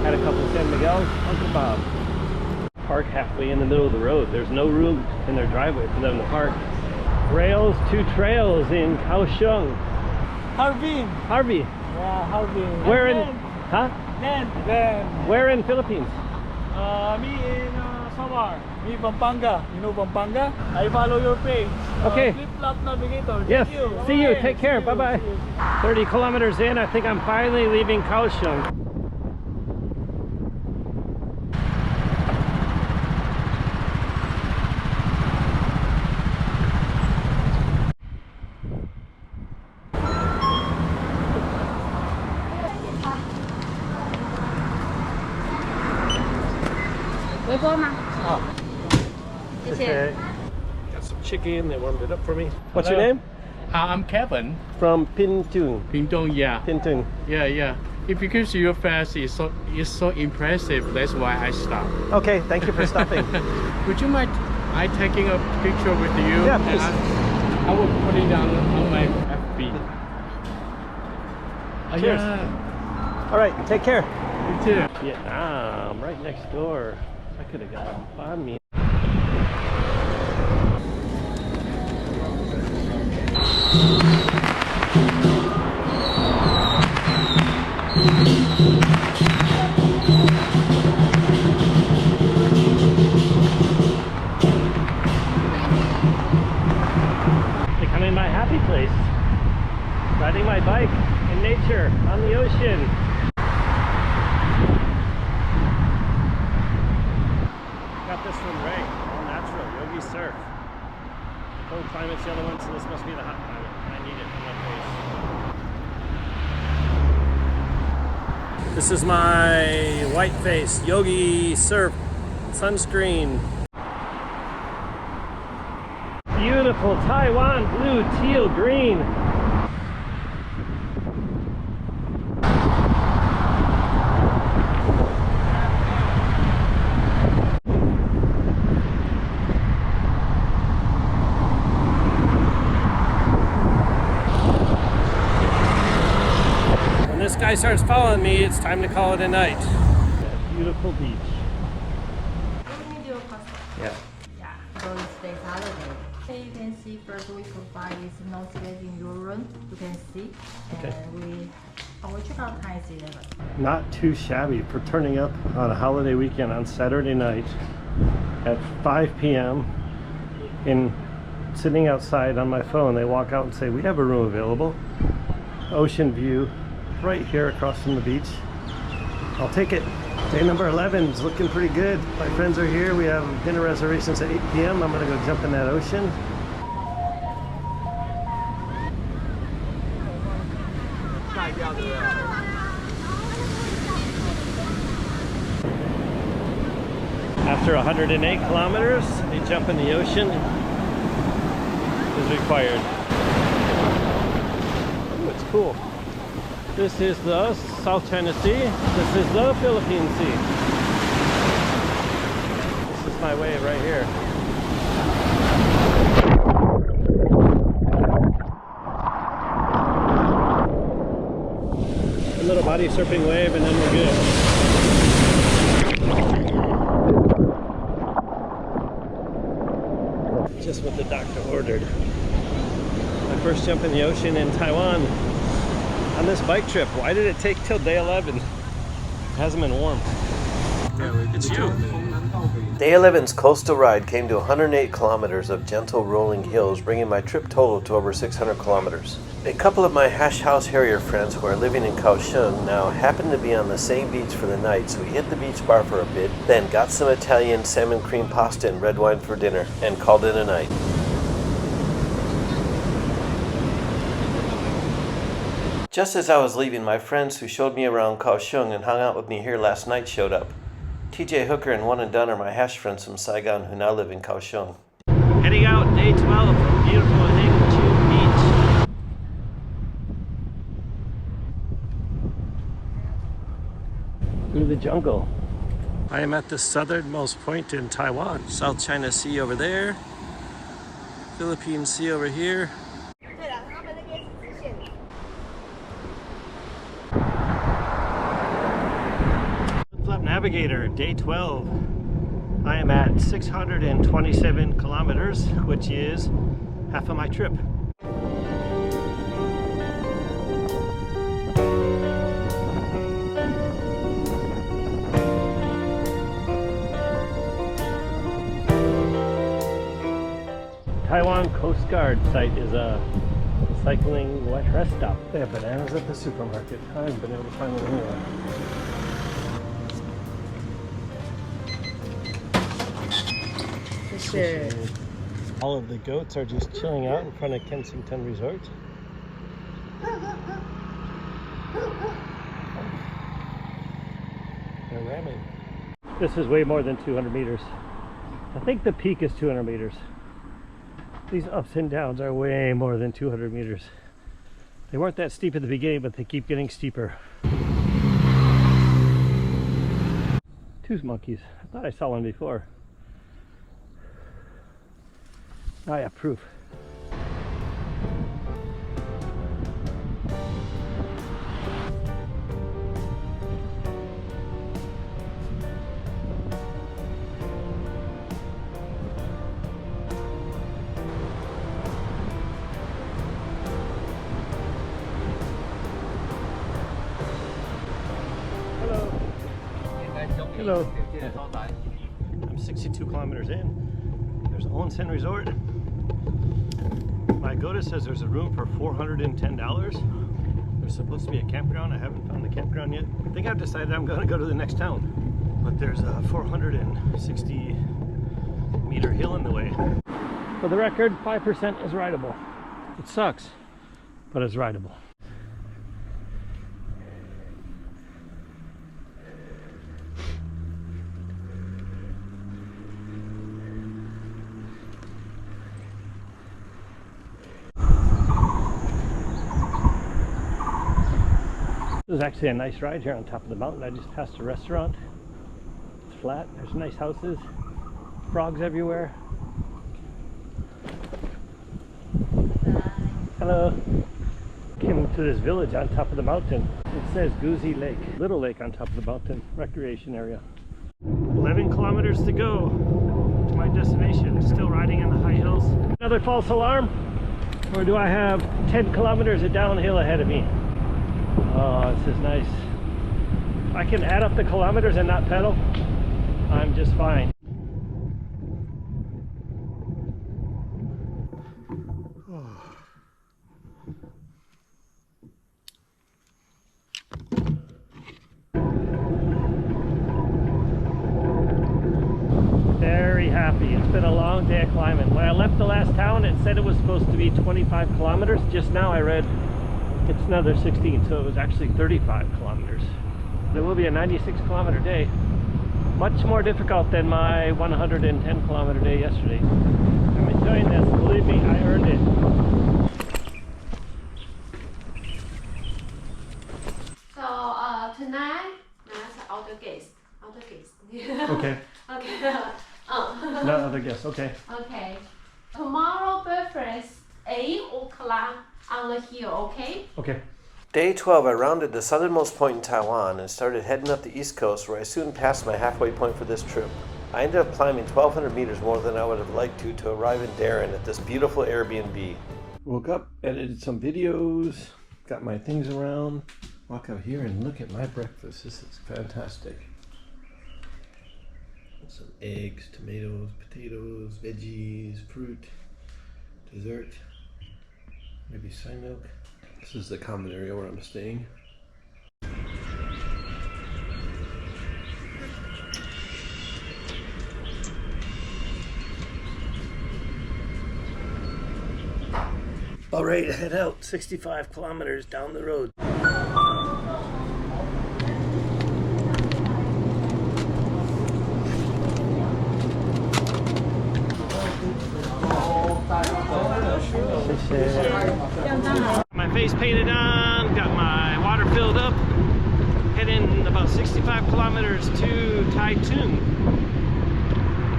Had a couple of San Miguel's, Uncle Bob. Park halfway in the middle of the road. There's no room in their driveway for them to park. Rails to trails in Kaohsiung. Harbin. Harvey. Yeah, Harbin. Where in? Huh? Then. Where in Philippines? Me in Samar. Me Pampanga. You know Pampanga? I follow your page. Okay. Flip-flop navigator. Yes. Thank you. See you. Okay. Take care. See you. Bye-bye. See you. 30 kilometers in, I think I'm finally leaving Kaohsiung. Okay. Got some chicken. They warmed it up for me. What's your Hello. name? I'm Kevin. From Pintung. Pingdong, yeah. Pintung. Yeah. If because your face is so impressive, that's why I stopped. Okay, thank you for stopping. Would you mind I taking a picture with you. Yeah, and please. I will put it on my FB. Cheers. Yeah. All right, take care. You too. Vietnam, right next door. I could have got a banh mi. Like I'm in my happy place. Riding my bike in nature on the ocean. Got this from Ray, all natural, yogi surf. Cold climate's the other one, so this must be the hot climate. I need it for my face. This is my white face yogi surf sunscreen. Beautiful Taiwan blue, teal, green. When this guy starts following me, it's time to call it a night. Beautiful beach. Yeah. Yeah, so it's today's holiday. Here you can see first we provide is no space in your room. You can see. Okay. And our checkout time is 11. Not too shabby for turning up on a holiday weekend on Saturday night at 5 p.m. and sitting outside on my phone. They walk out and say, we have a room available. Ocean view right here across from the beach. I'll take it. Day number 11 is looking pretty good. My friends are here. We have dinner reservations at 8 p.m. I'm gonna go jump in that ocean. After 108 kilometers, a jump in the ocean is required. Oh, it's cool. This is the South China Sea. This is the Philippine Sea. This is my wave right here. A little body surfing wave and then we're good. Just what the doctor ordered. My first jump in the ocean in Taiwan. On this bike trip. Why did it take till day 11? It hasn't been warm. It's you. Day 11's coastal ride came to 108 kilometers of gentle rolling hills, bringing my trip total to over 600 kilometers. A couple of my Hash House Harrier friends who are living in Kaohsiung now happen to be on the same beach for the night, so we hit the beach bar for a bit, then got some Italian salmon cream pasta and red wine for dinner, and called it a night. Just as I was leaving, my friends who showed me around Kaohsiung and hung out with me here last night showed up. TJ Hooker and One and Done are my hash friends from Saigon who now live in Kaohsiung. Heading out day 12 from beautiful Hengchun Beach. Through the jungle. I am at the southernmost point in Taiwan. South China Sea over there. Philippine Sea over here. Navigator, day 12. I am at 627 kilometers, which is half of my trip. Taiwan Coast Guard site is a cycling rest stop. They have bananas at the supermarket. I haven't been able to find them anywhere. All of the goats are just chilling out in front of Kensington Resort. They're ramming. This is way more than 200 meters. I think the peak is 200 meters. These ups and downs are way more than 200 meters. They weren't that steep at the beginning, but they keep getting steeper. Tooth monkeys. I thought I saw one before. Oh yeah, proof. Hello. I'm 62 kilometers in. There's Onsen Resort. My Goda says there's a room for $410. There's supposed to be a campground. I haven't found the campground yet. I think I've decided I'm going to go to the next town. But there's a 460 meter hill in the way. For the record, 5% is rideable. It sucks, but it's rideable. This is actually a nice ride here on top of the mountain. I just passed a restaurant. It's flat. There's nice houses. Frogs everywhere. Hello. Came to this village on top of the mountain. It says Guzi Lake. Little lake on top of the mountain. Recreation area. 11 kilometers to go to my destination. Still riding in the high hills. Another false alarm? Or do I have 10 kilometers of downhill ahead of me? Oh, this is nice. I can add up the kilometers and not pedal. I'm just fine. Very happy. It's been a long day of climbing. When I left the last town, it said it was supposed to be 25 kilometers. Just now I read it's another 16, so it was actually 35 kilometers. It will be a 96 kilometer day. Much more difficult than my 110 kilometer day yesterday. I'm enjoying this. Believe me, I earned it. So tonight, that's all the guests. Okay. Okay. No other guests. Okay. Okay. Tomorrow breakfast 8 o'clock on the hill. Okay. Okay. Day 12, I rounded the southernmost point in Taiwan and started heading up the east coast, where I soon passed my halfway point for this trip. I ended up climbing 1,200 meters more than I would have liked to arrive in Daren at this beautiful Airbnb. Woke up, edited some videos, got my things around. Walk out here and look at my breakfast. This is fantastic. Some eggs, tomatoes, potatoes, veggies, fruit, dessert, maybe soy milk. This is the common area where I'm staying. All right, head out 65 kilometers down the road. My face painted on, got my water filled up, heading about 65 kilometers to Taitung.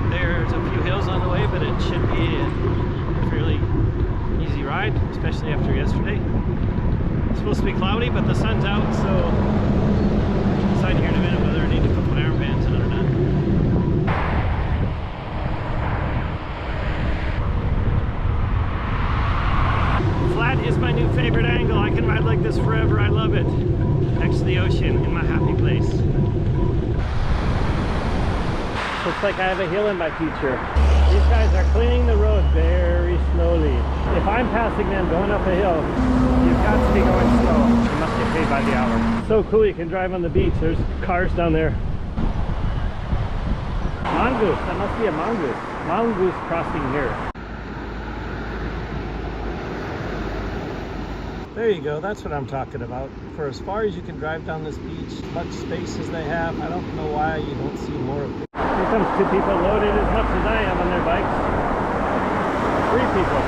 There's a few hills on the way, but it should be a fairly easy ride, especially after yesterday. It's supposed to be cloudy, but the sun's out, so I'll decide here in a minute whether I need to put my armbands on or not. Flat is my new favorite angle. I can ride like this forever. I love it. Next to the ocean, in my happy place. Looks like I have a hill in my future. These guys are cleaning the road very slowly. If I'm passing them going up a hill, you've got to be going slow. You must get paid by the hour. So cool, you can drive on the beach. There's cars down there. Mongoose, that must be a mongoose. Mongoose crossing here. There you go, that's what I'm talking about. For as far as you can drive down this beach, as much space as they have, I don't know why you don't see more of it. Here comes two people loaded as much as I am on their bikes. 3 people.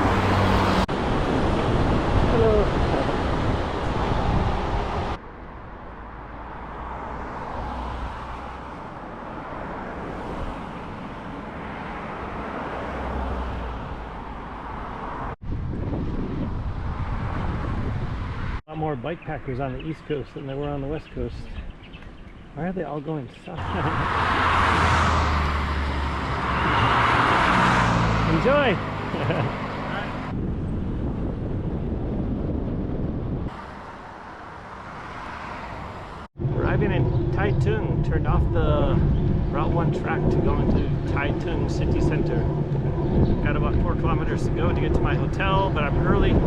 Hello. more bikepackers on the East Coast than there were on the West Coast. Why are they all going south? Enjoy! Arriving in Taitung, turned off the Route 1 track to go into Taitung city center. Got about 4 kilometers to go to get to my hotel, but I'm early. So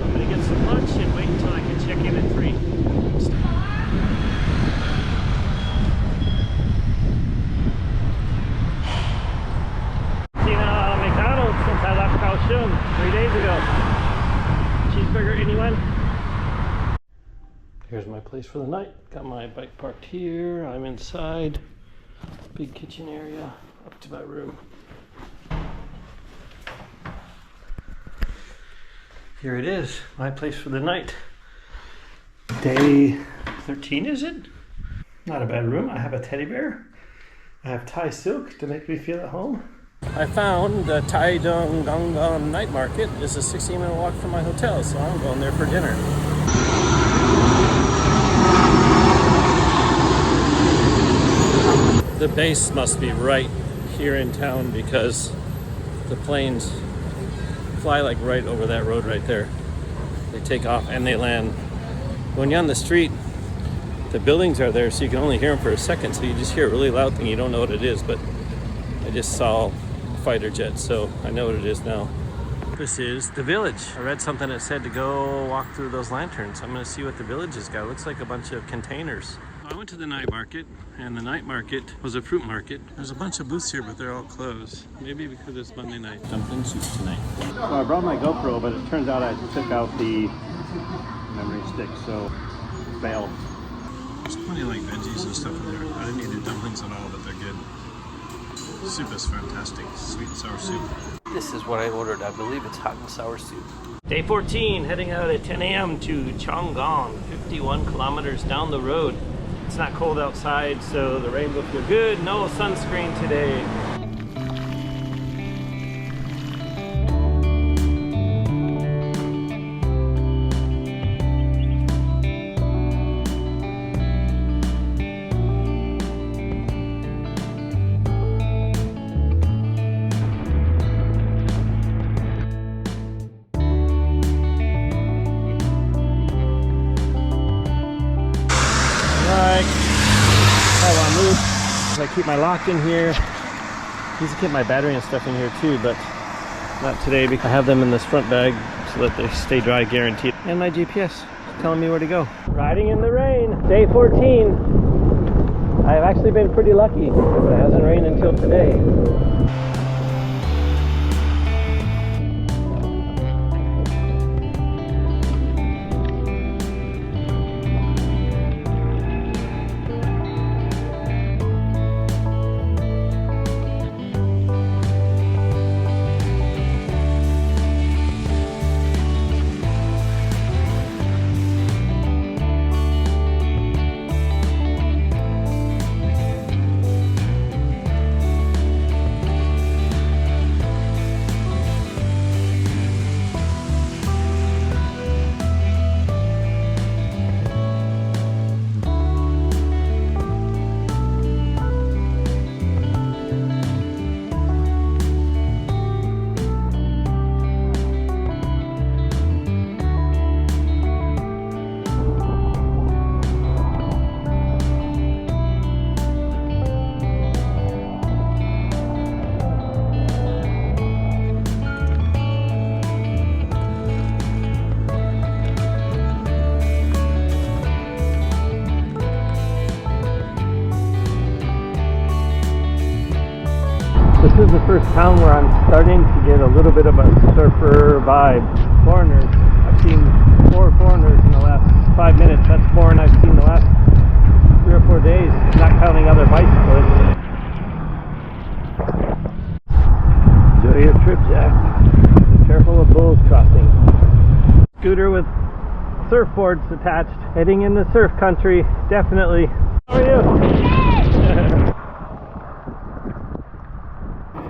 I'm gonna get some lunch and wait until I can check in at 3. Seen a McDonald's since I left Kaohsiung 3 days ago. Cheeseburger, anyone? Here's my place for the night. Got my bike parked here. I'm inside. Big kitchen area up to my room. Here it is, my place for the night. Day 13, is it? Not a bad room. I have a teddy bear. I have Thai silk to make me feel at home. I found the Taidong Gangan night market. It's a 16-minute walk from my hotel, so I'm going there for dinner. The base must be right here in town because the planes fly like right over that road right there. They take off and they land. When you're on the street, the buildings are there so you can only hear them for a second, so you just hear a really loud thing, you don't know what it is, but I just saw a fighter jet, so I know what it is now. This is the village. I read something that said to go walk through those lanterns. I'm gonna see what the village has got. It looks like a bunch of containers. I went to the night market, and the night market was a fruit market. There's a bunch of booths here, but they're all closed. Maybe because it's Monday night. Dumpling soup tonight. So I brought my GoPro, but it turns out I took out the memory stick, so failed. There's plenty of like veggies and stuff in there. I didn't eat the dumplings at all, but they're good. Soup is fantastic. Sweet and sour soup. This is what I ordered. I believe it's hot and sour soup. Day 14, heading out at 10 a.m. to Chenggong, 51 kilometers down the road. It's not cold outside, so the rain will feel good. No sunscreen today. I keep my lock in here. I used to keep my battery and stuff in here too, but not today because I have them in this front bag so that they stay dry guaranteed. And my GPS telling me where to go. Riding in the rain, day 14. I've actually been pretty lucky, but it hasn't rained until today. This is the first town where I'm starting to get a little bit of a surfer vibe. Foreigners. I've seen 4 foreigners in the last 5 minutes. That's more than I've seen the last 3 or 4 days, not counting other bicyclists. Enjoy your trip, Jack. Careful of bulls crossing. Scooter with surfboards attached. Heading in the surf country, definitely. How are you?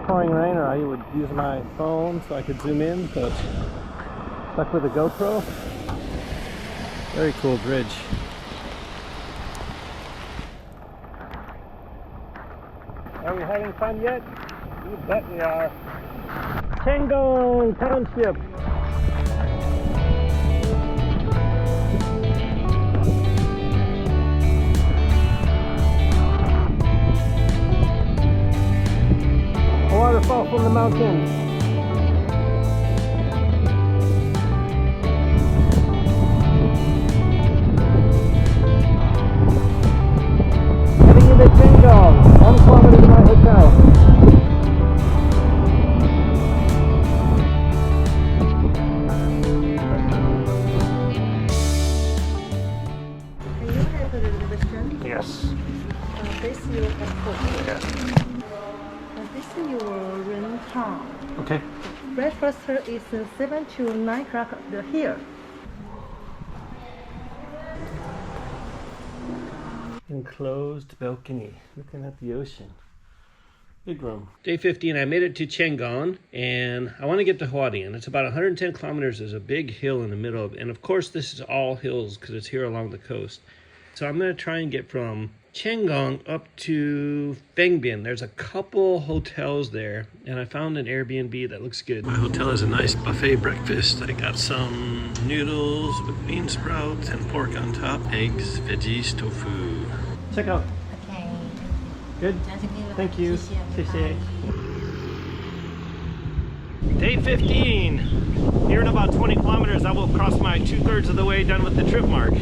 Pouring rain, or I would use my phone so I could zoom in, but stuck with a GoPro. Very cool bridge. Are we having fun yet? You bet we are. Chenggong Township. A waterfall from the mountains. Heading into Chenggong, 1 kilometer to my hotel. Can you have a reservation? Yes. This is your passport. Yeah. This is your room time. Okay. Breakfast is 7 to 9 o'clock here. Enclosed balcony, looking at the ocean. Big room. Day 15, I made it to Chenggong, and I want to get to Hualien. It's about 110 kilometers. There's a big hill in the middle of it, and of course this is all hills because it's here along the coast. So I'm going to try and get from Chenggong up to Fengpin. There's a couple hotels there, and I found an Airbnb that looks good. My hotel has a nice buffet breakfast. I got some noodles with bean sprouts and pork on top, eggs, veggies, tofu. Check out. Okay. Good. Thank you. 谢谢. Day 15. Here in about 20 kilometers, I will cross my 2/3 of the way done with the trip mark.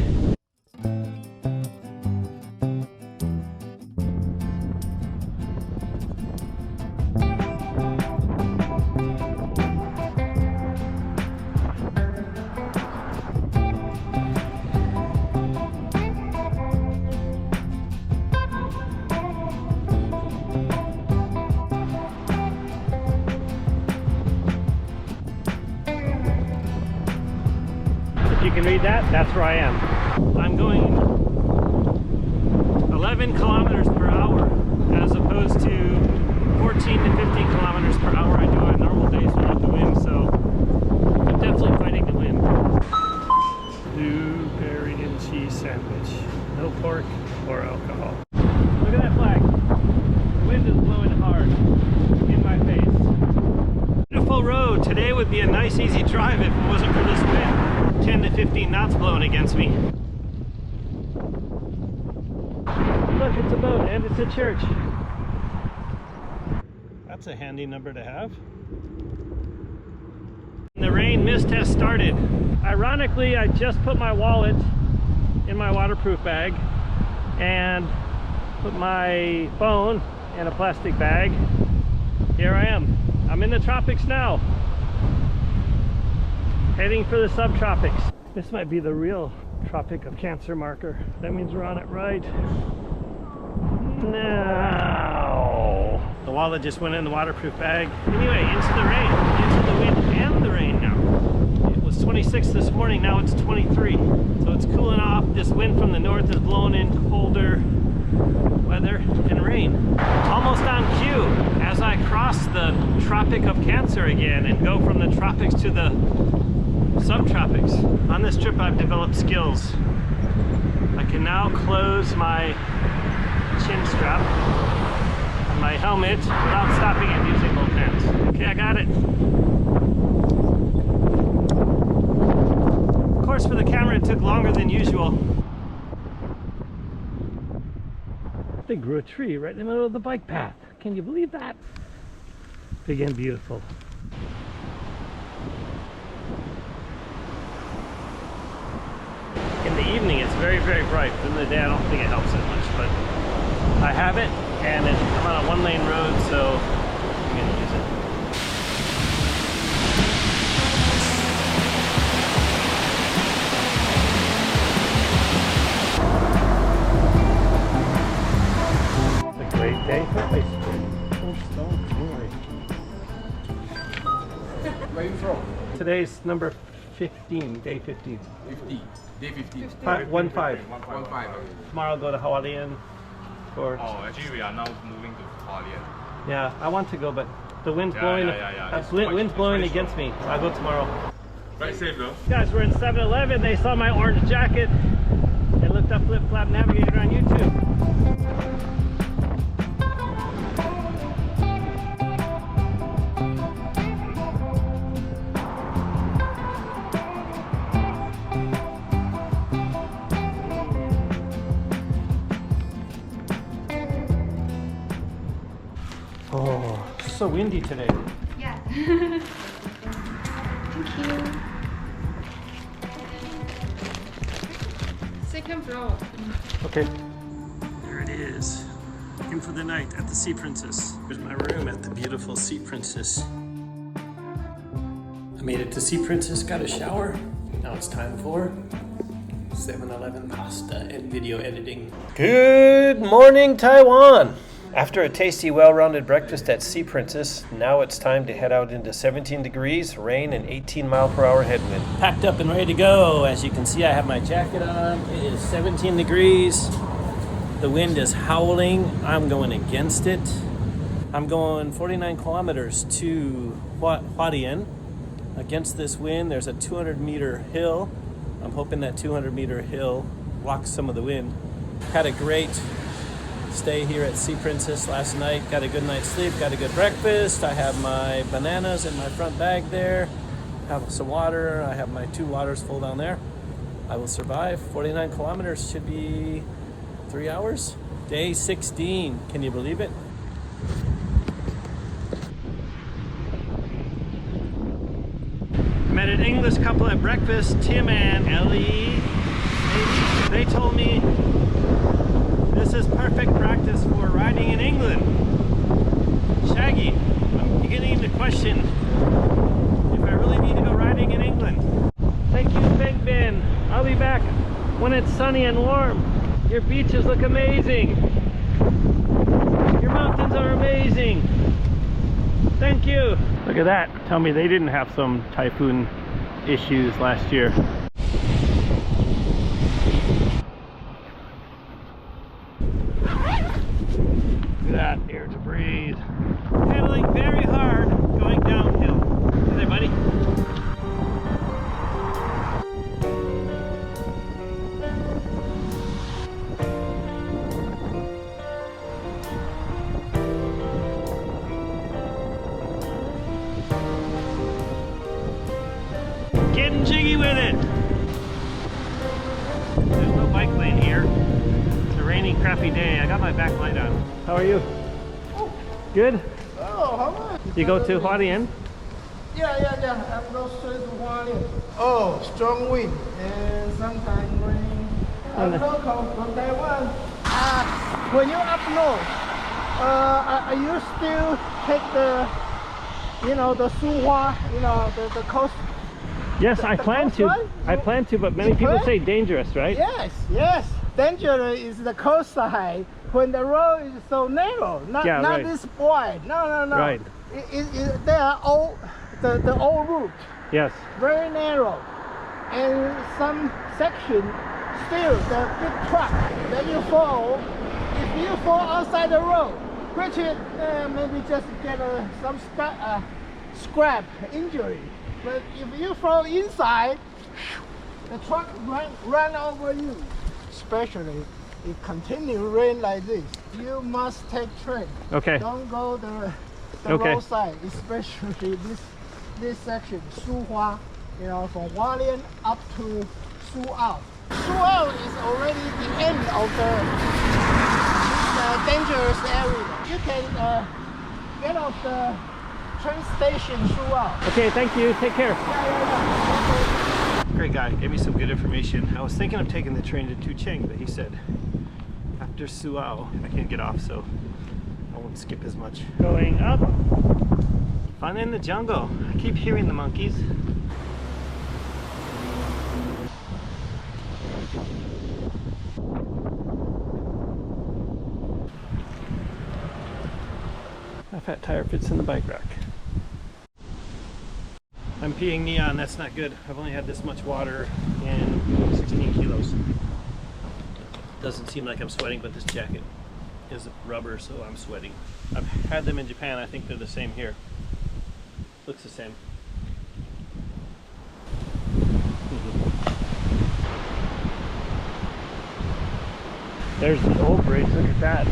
You can read that, that's where I am. I'm going 11 kilometers per hour as opposed to 14 to 15 kilometers per hour I do on normal days without the wind, so I'm definitely fighting the wind. Blueberry and cheese sandwich. No pork or alcohol. Look at that flag. The wind is blowing hard in my face. Beautiful road. Today would be a nice easy drive if it wasn't for this wind. 10 to 15 knots blowing against me. Look, it's a boat and it's a church. That's a handy number to have. The rain mist has started. Ironically, I just put my wallet in my waterproof bag and put my phone in a plastic bag. Here I am. I'm in the tropics now. Heading for the subtropics. This might be the real Tropic of Cancer marker. That means we're on it right now. The wallet just went in the waterproof bag. Anyway, into the rain, into the wind and the rain now. It was 26 this morning, now it's 23. So it's cooling off. This wind from the north is blowing in colder weather and rain. Almost on cue as I cross the Tropic of Cancer again and go from the tropics to the subtropics. On this trip I've developed skills. I can now close my chin strap on my helmet without stopping and using both hands. Okay, I got it. Of course, for the camera it took longer than usual. They grew a tree right in the middle of the bike path. Can you believe that? Big and beautiful. In the evening it's very, very bright. In the day I don't think it helps that much, but I have it and I'm on a one-lane road, so I'm gonna use it. It's a great day for ice cream. Where are you from? Today's number 15, day 15. 50. Day 15. 1-5. 1-5. Tomorrow I'll go to Hualien. For actually we are now moving to Hualien. yeah, I want to go, but the wind's blowing. yeah. Wind's blowing against me. So I'll go tomorrow. Right safe, bro. Guys, we're in 7-Eleven. They saw my orange jacket. They looked up Flip Flop Navigator on YouTube. Oh, so windy today. Yeah. Thank you. Second floor. Okay. There it is. Looking for the night at the Sea Princess. Here's my room at the beautiful Sea Princess. I made it to Sea Princess, got a shower. Now it's time for 7-Eleven pasta and video editing. Good morning, Taiwan! After a tasty, well-rounded breakfast at Sea Princess, now it's time to head out into 17 degrees, rain, and 18-mile-per-hour headwind. Packed up and ready to go. As you can see, I have my jacket on. It is 17 degrees. The wind is howling. I'm going against it. I'm going 49 kilometers to Hualien. Against this wind, there's a 200-meter hill. I'm hoping that 200-meter hill blocks some of the wind. Had a great stay here at Sea Princess last night. Got a good night's sleep, got a good breakfast. I have my bananas in my front bag there. Have some water. I have my 2 waters full down there. I will survive. 49 kilometers should be 3 hours. Day 16. Can you believe it? Met an English couple at breakfast, Tim and Ellie. They told me this is perfect practice for riding in England. Shaggy, I'm beginning to question if I really need to go riding in England. Thank you, Fengpin. I'll be back when it's sunny and warm. Your beaches look amazing. Your mountains are amazing. Thank you. Look at that. Tell me they didn't have some typhoon issues last year. That air to breathe. Pedaling very hard, going downhill. Hey there, buddy. Getting jiggy with it. There's no bike lane here. It's a rainy, crappy day. I got my back light on. How are you? Oh. Good? Oh, how much? You go to Hualien? Yeah. I go straight to Hualien. Oh, strong wind and sometimes rain. I'm local from Taiwan. When you're up north, you still take the, the Suao, the coast. Yes, I plan to. Right? I plan to, but many people say dangerous, right? Yes. Dangerous is the coast side when the road is so narrow, not right. this wide. No. Right. They are all the old route. Yes. Very narrow, and some section still the big truck that you fall. If you fall outside the road, which is maybe just get some scrap injury. But if you fall inside, the truck run over you. Especially it continue rain like this, you must take train. Okay. Don't go the roadside, especially this section, Suao, from Hualien up to Suao. Suao is already the end of the dangerous area. You can get off the train station Suao. Okay, thank you. Take care. Yeah. Great guy, gave me some good information. I was thinking of taking the train to Toucheng, but he said after Suao I can't get off, so I won't skip as much. Going up. Fun in the jungle. I keep hearing the monkeys. My fat tire fits in the bike rack. I'm peeing neon, that's not good. I've only had this much water and 16 kilos. Doesn't seem like I'm sweating, but this jacket is rubber, so I'm sweating. I've had them in Japan, I think they're the same here. Looks the same. There's the old bridge, look at that.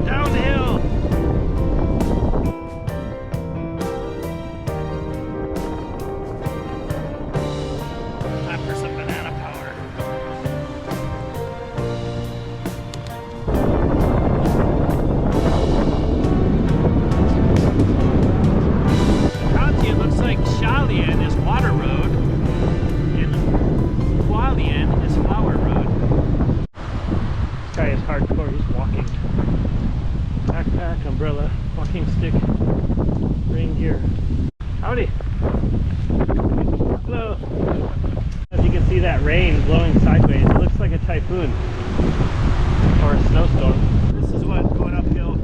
Downhill! Time for some banana power. It looks like Hualien is water road and Hualien is flower road. This guy is hardcore, he's walking. Backpack, umbrella, walking stick, rain gear. Howdy! Hello! As you can see that rain blowing sideways, it looks like a typhoon or a snowstorm. This is what going uphill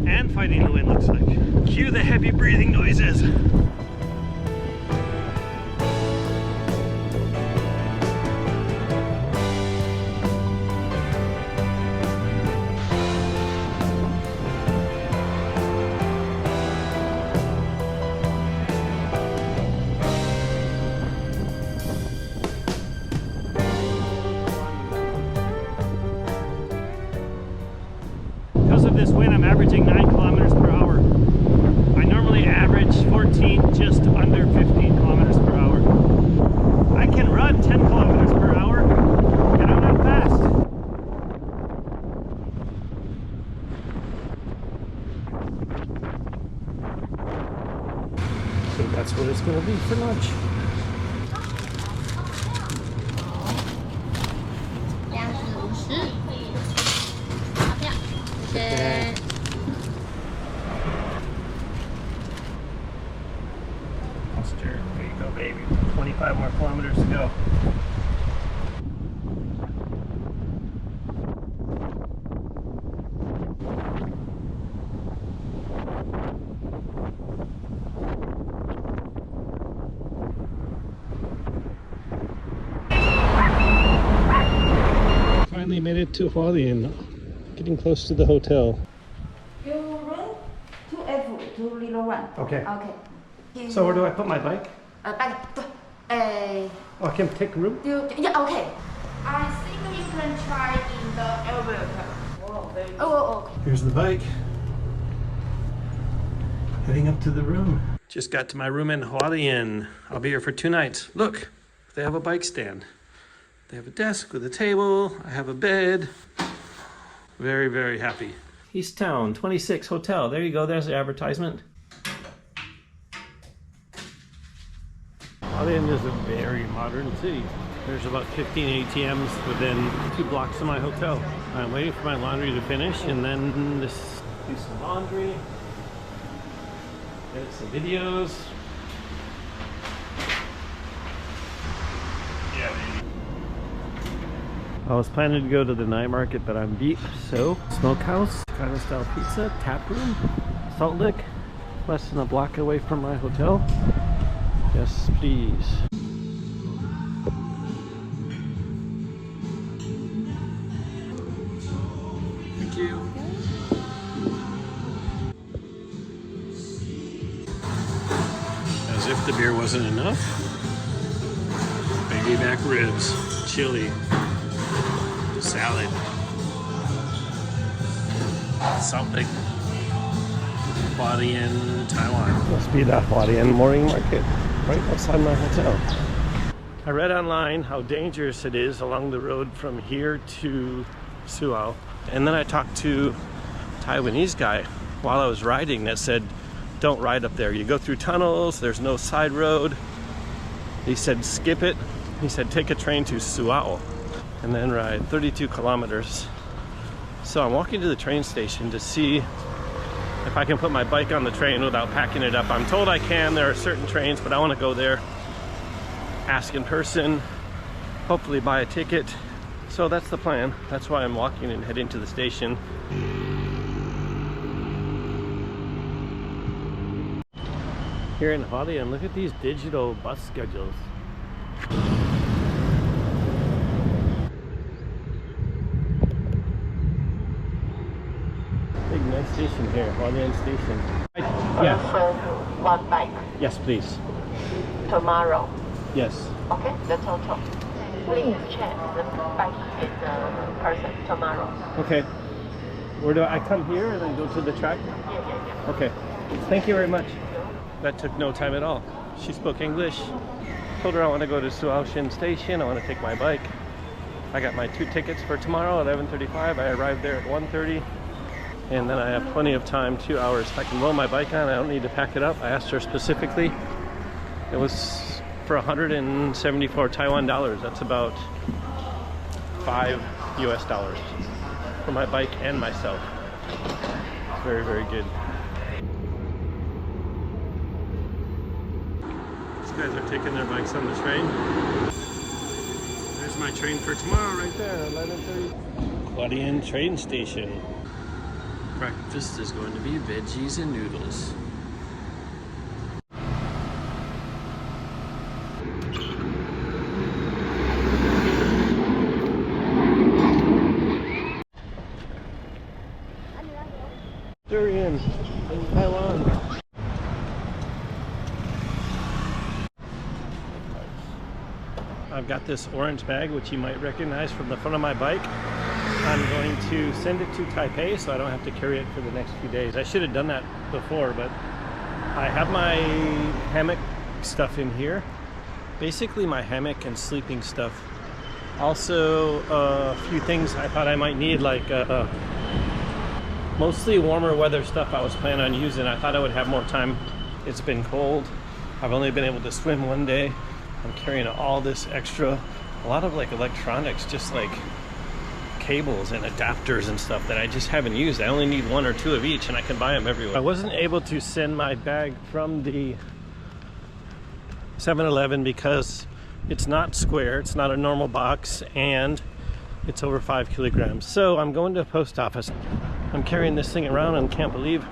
and fighting the wind looks like. Cue the heavy breathing noises. Because of this wind, I'm averaging 9 kilometers per hour. I normally average 14, just under 15 kilometers per hour. I can run 10 kilometers per hour, and I'm not fast. So that's what it's going to be for lunch. There you go, baby. 25 more kilometers to go. Finally made it to Hualien. Getting close to the hotel. You run 2F, 2 little one. Okay. Okay. So where do I put my bike? Back. Oh, I can take room? Yeah, okay. I think you can try in the elevator. Oh. Here's the bike. Heading up to the room. Just got to my room in Hualien. I'll be here for 2 nights. Look, they have a bike stand. They have a desk with a table. I have a bed. Very, very happy. East Town 26 Hotel. There you go. There's the advertisement. Hualien is a very modern city. There's about 15 ATMs within 2 blocks of my hotel. I'm waiting for my laundry to finish and then do some laundry, edit some videos. Yeah, baby. I was planning to go to the night market, but I'm beat. So, smokehouse, China style pizza, tap room, Salt Lick, less than a block away from my hotel. Yes, please. Thank you. As if the beer wasn't enough, baby back ribs, chili, salad, Salt Lake, Hualien, Taiwan. Must be that Hualien morning market right outside my hotel. I read online how dangerous it is along the road from here to Suao, and then I talked to a Taiwanese guy while I was riding that said, don't ride up there. You go through tunnels, there's no side road. He said, skip it. He said, take a train to Suao and then ride 32 kilometers. So I'm walking to the train station to see if I can put my bike on the train without packing it up. I'm told I can. There are certain trains, but I want to go there, ask in person, hopefully buy a ticket. So that's the plan. That's why I'm walking and heading to the station. Here in Hualien, look at these digital bus schedules. Big nice station here, Hualien Station. Yeah. For one bike Yes, please. tomorrow. Yes. Okay, the total. Please check the bike and the person tomorrow. Okay. Where do I come here and then go to the track? Yeah. Okay. Thank you very much. That took no time at all. She spoke English. Told her I want to go to Suao station. I want to take my bike. I got my 2 tickets for tomorrow at 11:35. I arrived there at 1:30. And then I have plenty of time, 2 hours. I can roll my bike on. I don't need to pack it up. I asked her specifically. It was for 174 Taiwan dollars. That's about $5 US for my bike and myself. It's very, very good. These guys are taking their bikes on the train. There's my train for tomorrow right there, 11:30. Hualien train station. Breakfast is going to be veggies and noodles. Daren in Taiwan. I've got this orange bag, which you might recognize from the front of my bike. I'm going to send it to Taipei so I don't have to carry it for the next few days. I should have done that before, but I have my hammock stuff in here. Basically my hammock and sleeping stuff. Also a few things I thought I might need, like mostly warmer weather stuff I was planning on using. I thought I would have more time. It's been cold. I've only been able to swim one day. I'm carrying all this extra, a lot of like electronics, just like cables and adapters and stuff that I just haven't used. I only need 1 or 2 of each and I can buy them everywhere. I wasn't able to send my bag from the 7-Eleven because it's not square, it's not a normal box, and it's over 5 kilograms. So I'm going to a post office. I'm carrying this thing around and can't believe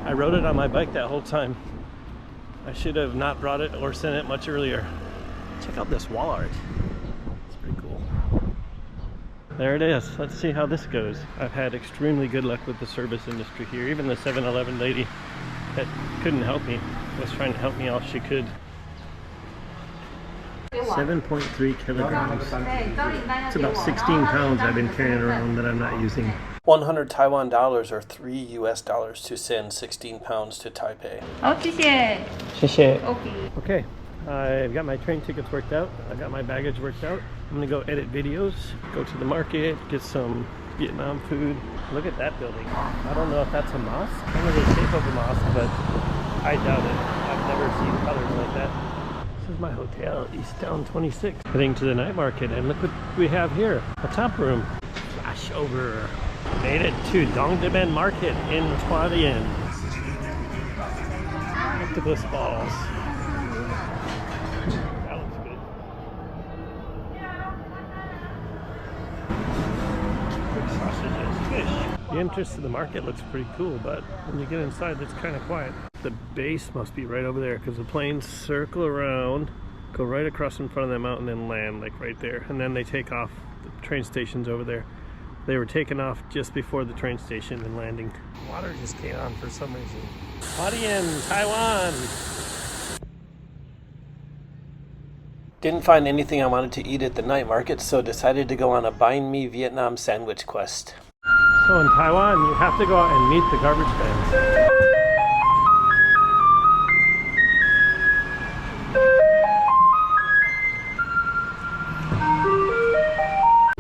I rode it on my bike that whole time. I should have not brought it or sent it much earlier. Check out this wall art. It's pretty cool. There it is. Let's see how this goes. I've had extremely good luck with the service industry here. Even the 7-Eleven lady that couldn't help me was trying to help me all she could. 7.3 kilograms. It's about 16 pounds I've been carrying around that I'm not using. 100 Taiwan dollars or $3 US to send 16 pounds to Taipei. Oh, 谢谢. 谢谢. Okay. Okay, I've got my train tickets worked out. I've got my baggage worked out. I'm gonna go edit videos, go to the market, get some Vietnam food. Look at that building. I don't know if that's a mosque. I don't know the shape of a mosque, but I doubt it. I've never seen colors like that. This is my hotel, East Town 26. Heading to the night market, and look what we have here. A top room. Flash over. Made it to Dongdaemen Market in Hualien. Octopus balls. That looks good. Quick sausages, fish. The entrance to the market looks pretty cool, but when you get inside, it's kind of quiet. The base must be right over there because the planes circle around, go right across in front of the mountain and land like right there. And then they take off. The train station's over there. They were taking off just before the train station and landing. Water just came on for some reason. Hualien, Taiwan. Didn't find anything I wanted to eat at the night market, so decided to go on a Banh Mi Vietnam sandwich quest. So in Taiwan, you have to go out and meet the garbage bins.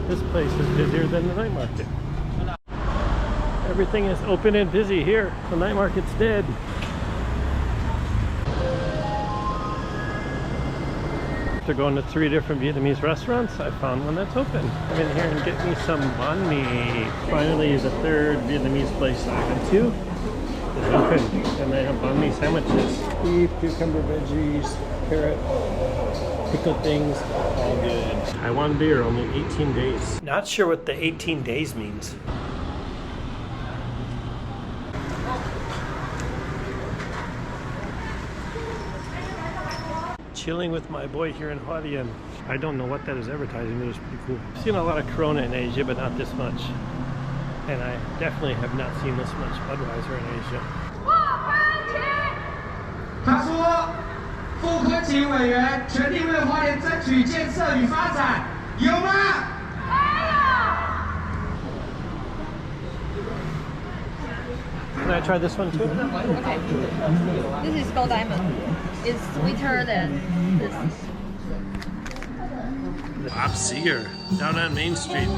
This place is busier than the night market. Everything is open and busy here. The night market's dead. After going to 3 different Vietnamese restaurants, I found one that's open. Come in here and get me some banh mi. Finally, the 3rd Vietnamese place I went to is open. And they have banh mi sandwiches. Beef, cucumber, veggies, carrot, pickled things, all good. Taiwan beer, only 18 days. Not sure what the 18 days means. Chilling with my boy here in Hualien. I don't know what that is advertising, but it's pretty cool. I've seen a lot of Corona in Asia, but not this much. And I definitely have not seen this much Budweiser in Asia. 请委员全力为花莲争取建设与发展，有吗？ Can I try this one too? Okay. This is gold diamond. It's sweeter than this. Lobster down on Main Street.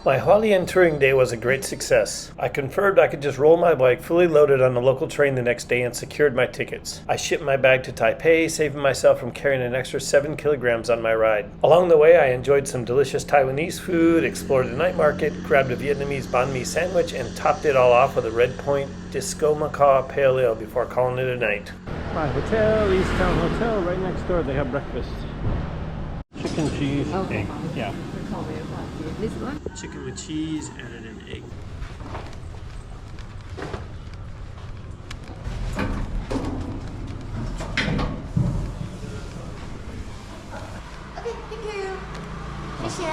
My Hualien touring day was a great success. I confirmed I could just roll my bike fully loaded on the local train the next day and secured my tickets. I shipped my bag to Taipei, saving myself from carrying an extra 7 kilograms on my ride. Along the way, I enjoyed some delicious Taiwanese food, explored the night market, grabbed a Vietnamese banh mi sandwich, and topped it all off with a Red Point Disco Macaw Pale Ale before calling it a night. My hotel, East Town Hotel, right next door. They have breakfast. Chicken, cheese, egg. Yeah. This one? Chicken with cheese, added an egg. Okay, thank you. 谢谢。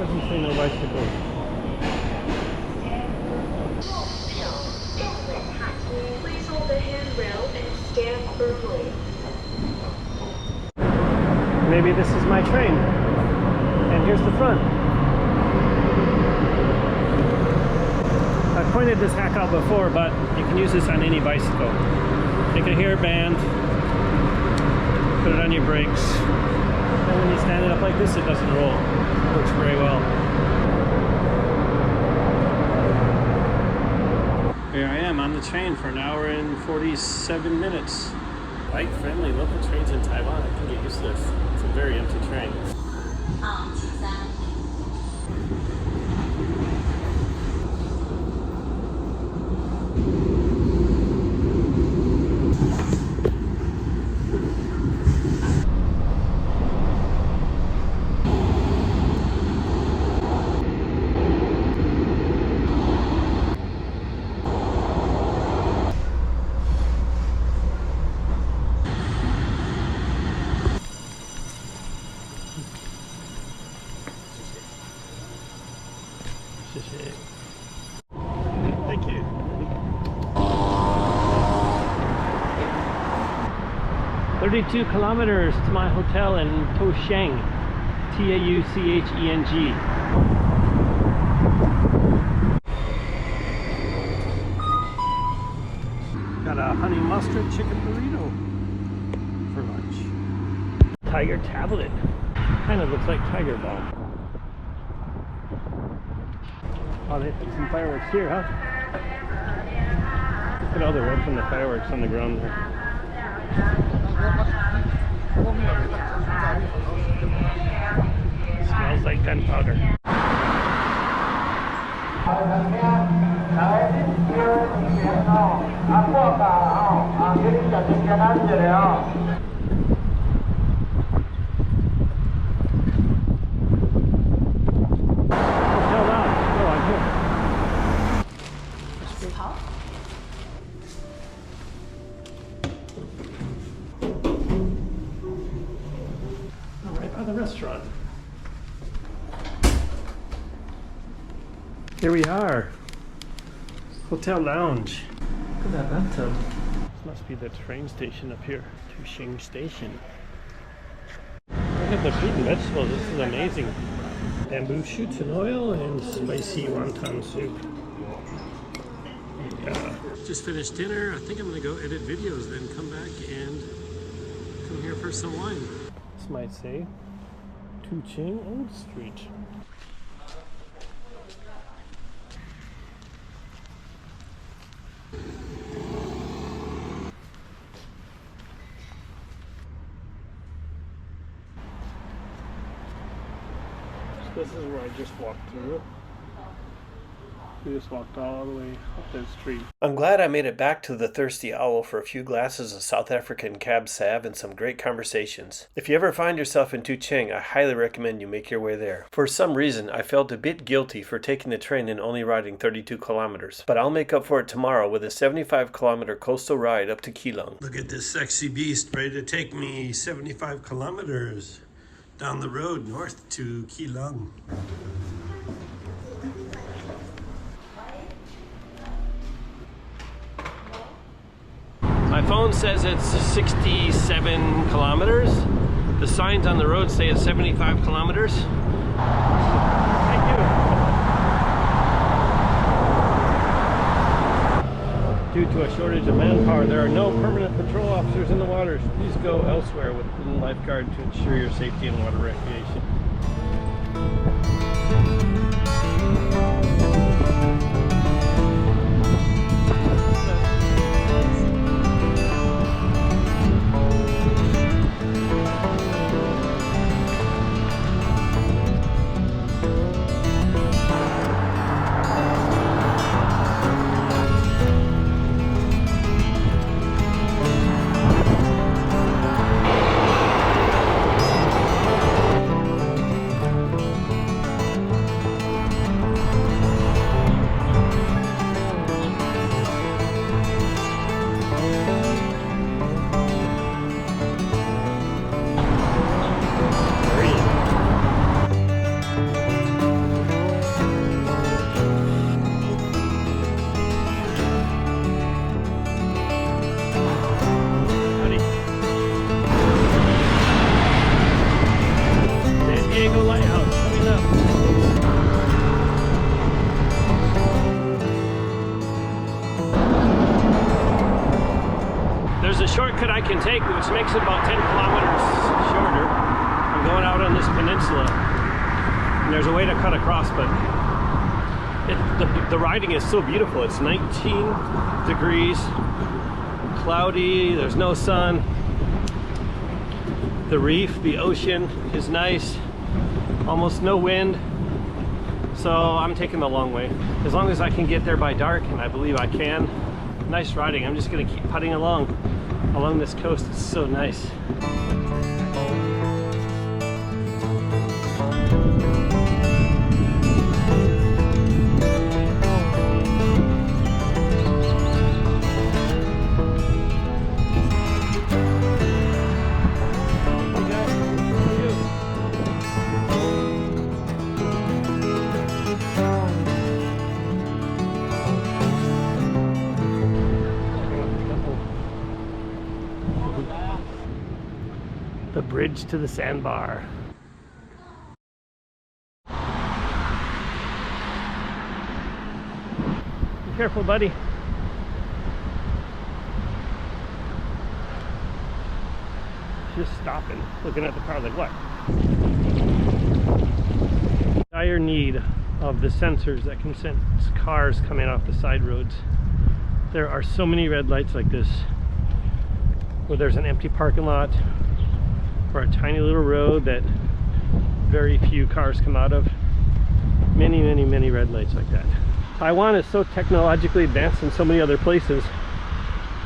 Doesn't say no bicycle. Please hold the handrail and stand firmly. Maybe this is my train. And here's the front. I've pointed this hack out before, but you can use this on any bicycle. Take a hairband, put it on your brakes, and when you stand it up like this, it doesn't roll. It works very well. Here I am on the train for an hour and 47 minutes. Bike-friendly local trains in Taiwan. I can get used to this. It's a very empty train. Thank you. "32 kilometers to my hotel in Toucheng, Taucheng. Got a honey mustard chicken burrito for lunch. Tiger tablet. Kind of looks like tiger balm. Oh, they have some fireworks here, huh? Look at all the red from the fireworks on the ground there. Smells like gunpowder. The restaurant. Here we are. Hotel lounge. Look at that bathtub. This must be the train station up here. Toucheng Station. Look at the fruit and vegetables. This is amazing. Bamboo shoots and oil and spicy wonton soup. Yeah. Just finished dinner. I think I'm going to go edit videos, then come back and come here for some wine. This might say Toucheng Old Street. This is where I just walked through. We just walked all the way up this tree. I'm glad I made it back to the Thirsty Owl for a few glasses of South African Cab Sav and some great conversations. If you ever find yourself in Toucheng, I highly recommend you make your way there. For some reason, I felt a bit guilty for taking the train and only riding 32 kilometers, but I'll make up for it tomorrow with a 75-kilometer coastal ride up to Keelung. Look at this sexy beast ready to take me 75 kilometers down the road north to Keelung. My phone says it's 67 kilometers. The signs on the road say it's 75 kilometers. Thank you. Due to a shortage of manpower, there are no permanent patrol officers in the waters. Please go elsewhere with a lifeguard to ensure your safety in water recreation. Shortcut I can take, which makes it about 10 kilometers shorter. I'm going out on this peninsula, and there's a way to cut across, but the riding is so beautiful. It's 19 degrees, cloudy, there's no sun. The reef, the ocean is nice, almost no wind. So I'm taking the long way. As long as I can get there by dark, and I believe I can. Nice riding. I'm just gonna keep putting along this coast. It's so nice. The bridge to the sandbar. Be careful, buddy. Just stopping, looking at the car like, what? Dire need of the sensors that can sense cars coming off the side roads. There are so many red lights like this, where there's an empty parking lot or a tiny little road that very few cars come out of. Many, many, many red lights like that. Taiwan is so technologically advanced in so many other places.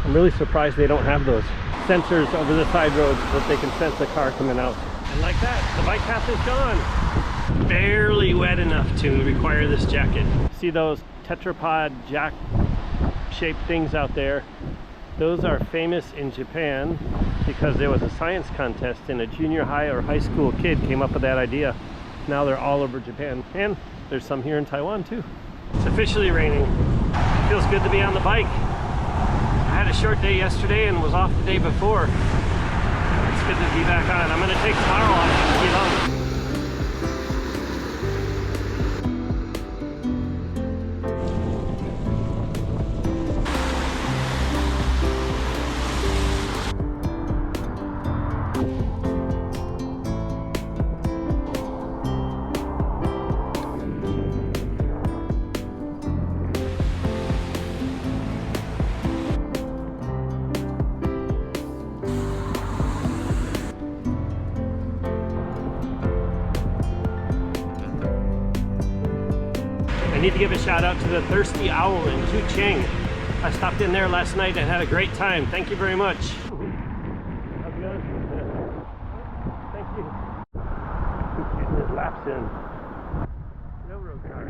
I'm really surprised they don't have those sensors over the side roads so that they can sense a car coming out. And like that, the bike path is gone. Barely wet enough to require this jacket. See those tetrapod jack-shaped things out there? Those are famous in Japan because there was a science contest and a junior high or high school kid came up with that idea. Now they're all over Japan, and there's some here in Taiwan too. It's officially raining. It feels good to be on the bike. I had a short day yesterday and was off the day before. It's good to be back on it. I'm going to take tomorrow off to Keelung. I need to give a shout out to the Thirsty Owl in Toucheng. I stopped in there last night and had a great time. Thank you very much. How's it going? Thank you. Getting his laps in. Railroad car.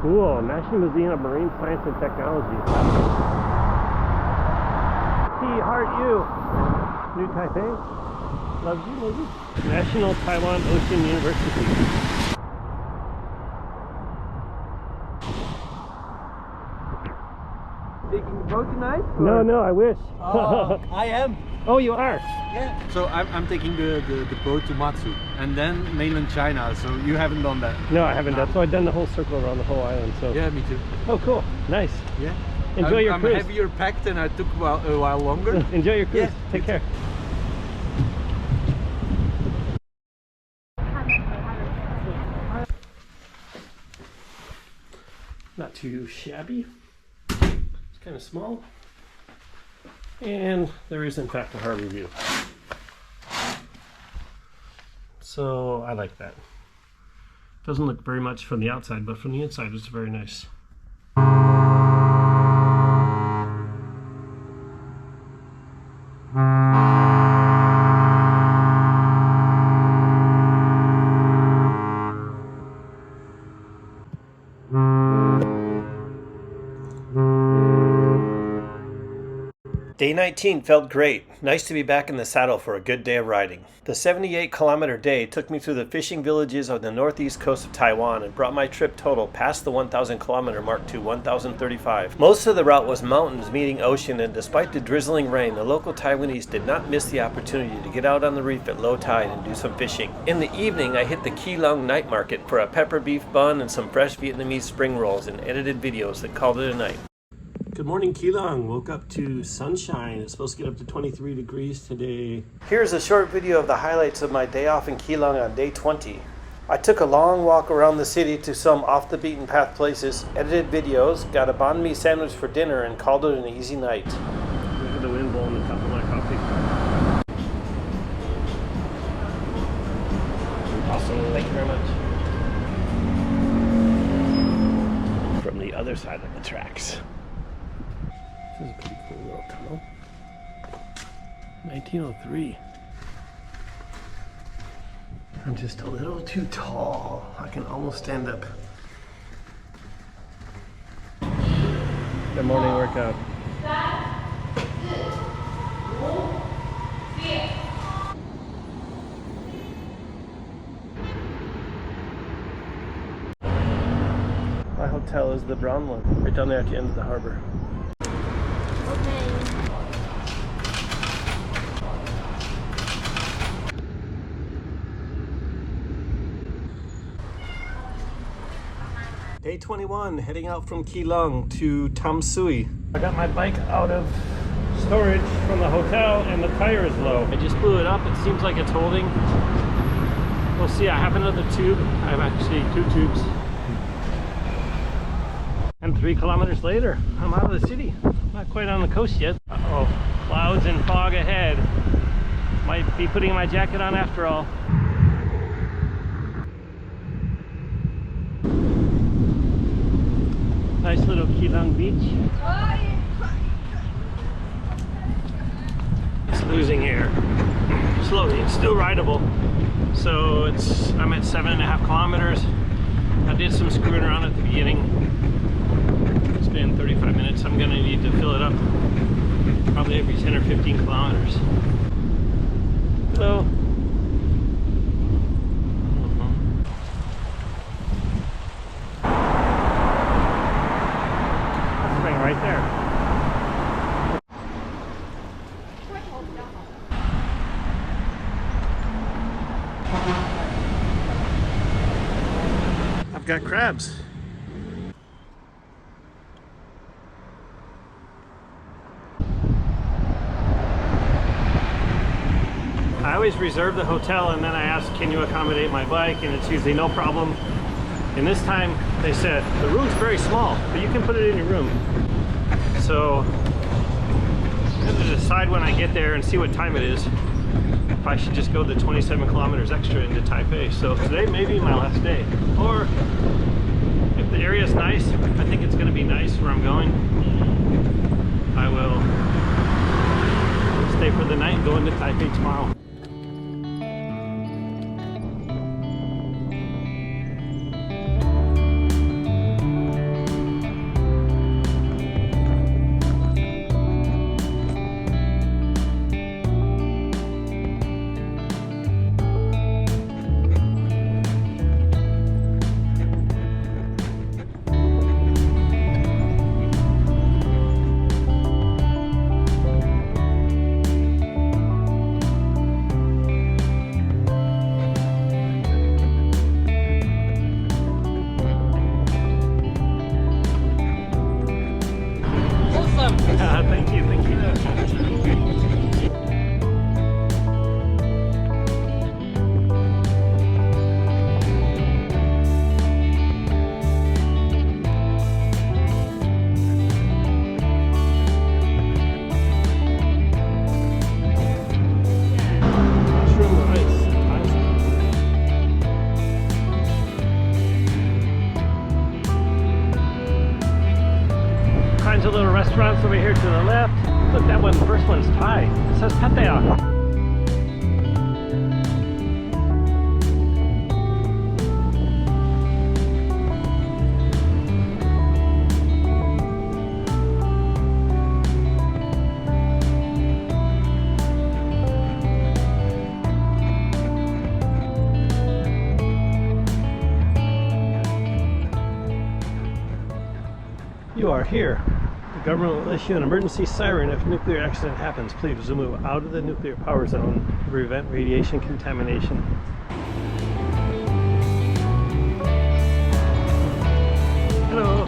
Cool. National Museum of Marine Science and Technology. Heart you. New Taipei. Loves you, loves you. National Taiwan Ocean University. Taking the boat tonight? No, I wish. Oh, I am. Oh, you are? Yeah. So I'm taking the boat to Matsu and then mainland China. So you haven't done that? No, I haven't done. So I've done the whole circle around the whole island. So yeah, me too. Oh, cool. Nice. Yeah. Enjoy your cruise. I'm heavier packed and I took a while longer. Enjoy your cruise. Yeah, Take care. Not too shabby. It's kind of small. And there is in fact a harbor view. So I like that. Doesn't look very much from the outside, but from the inside it's very nice. Day 19 felt great. Nice to be back in the saddle for a good day of riding. The 78-kilometer day took me through the fishing villages of the northeast coast of Taiwan and brought my trip total past the 1,000-kilometer mark to 1,035. Most of the route was mountains meeting ocean, and despite the drizzling rain, the local Taiwanese did not miss the opportunity to get out on the reef at low tide and do some fishing. In the evening, I hit the Keelung night market for a pepper beef bun and some fresh Vietnamese spring rolls and edited videos that called it a night. Good morning, Keelung. Woke up to sunshine. It's supposed to get up to 23 degrees today. Here's a short video of the highlights of my day off in Keelung on day 20. I took a long walk around the city to some off-the-beaten-path places, edited videos, got a banh mi sandwich for dinner, and called it an easy night. Look at the wind blowing the top of my coffee. Awesome. Thank you very much. From the other side of the tracks. This is a pretty cool little tunnel. 1903. I'm just a little too tall. I can almost stand up. Good morning workout. My hotel is the brown one, right down there at the end of the harbor. Day 21, heading out from Keelung to Tam Sui. I got my bike out of storage from the hotel and the tire is low. I just blew it up. It seems like it's holding. We'll see. I have another tube. I have actually 2 tubes. And 3 kilometers later, I'm out of the city. Not quite on the coast yet. Uh-oh, clouds and fog ahead. Might be putting my jacket on after all. Nice little Keelung beach. It's losing air. Slowly, it's still rideable. So I'm at 7.5 kilometers. I did some screwing around at the beginning. It's been 35 minutes. I'm gonna need to fill it up probably every 10 or 15 kilometers. Hello. Right there. I've got crabs. I always reserve the hotel and then I ask, can you accommodate my bike? And it's usually no problem. And this time they said, the room's very small, but you can put it in your room. So I had to decide decide when I get there and see what time it is if I should just go the 27 kilometers extra into Taipei. So today may be my last day. Or if the area is nice, I think it's going to be nice where I'm going, I will stay for the night and go into Taipei tomorrow. Thank you, thank you. Little restaurants over here to the left. Look, that one, the first one's Thai. It says Pattaya. You are here. The government will issue an emergency siren if a nuclear accident happens. Please move out of the nuclear power zone to prevent radiation contamination. Hello.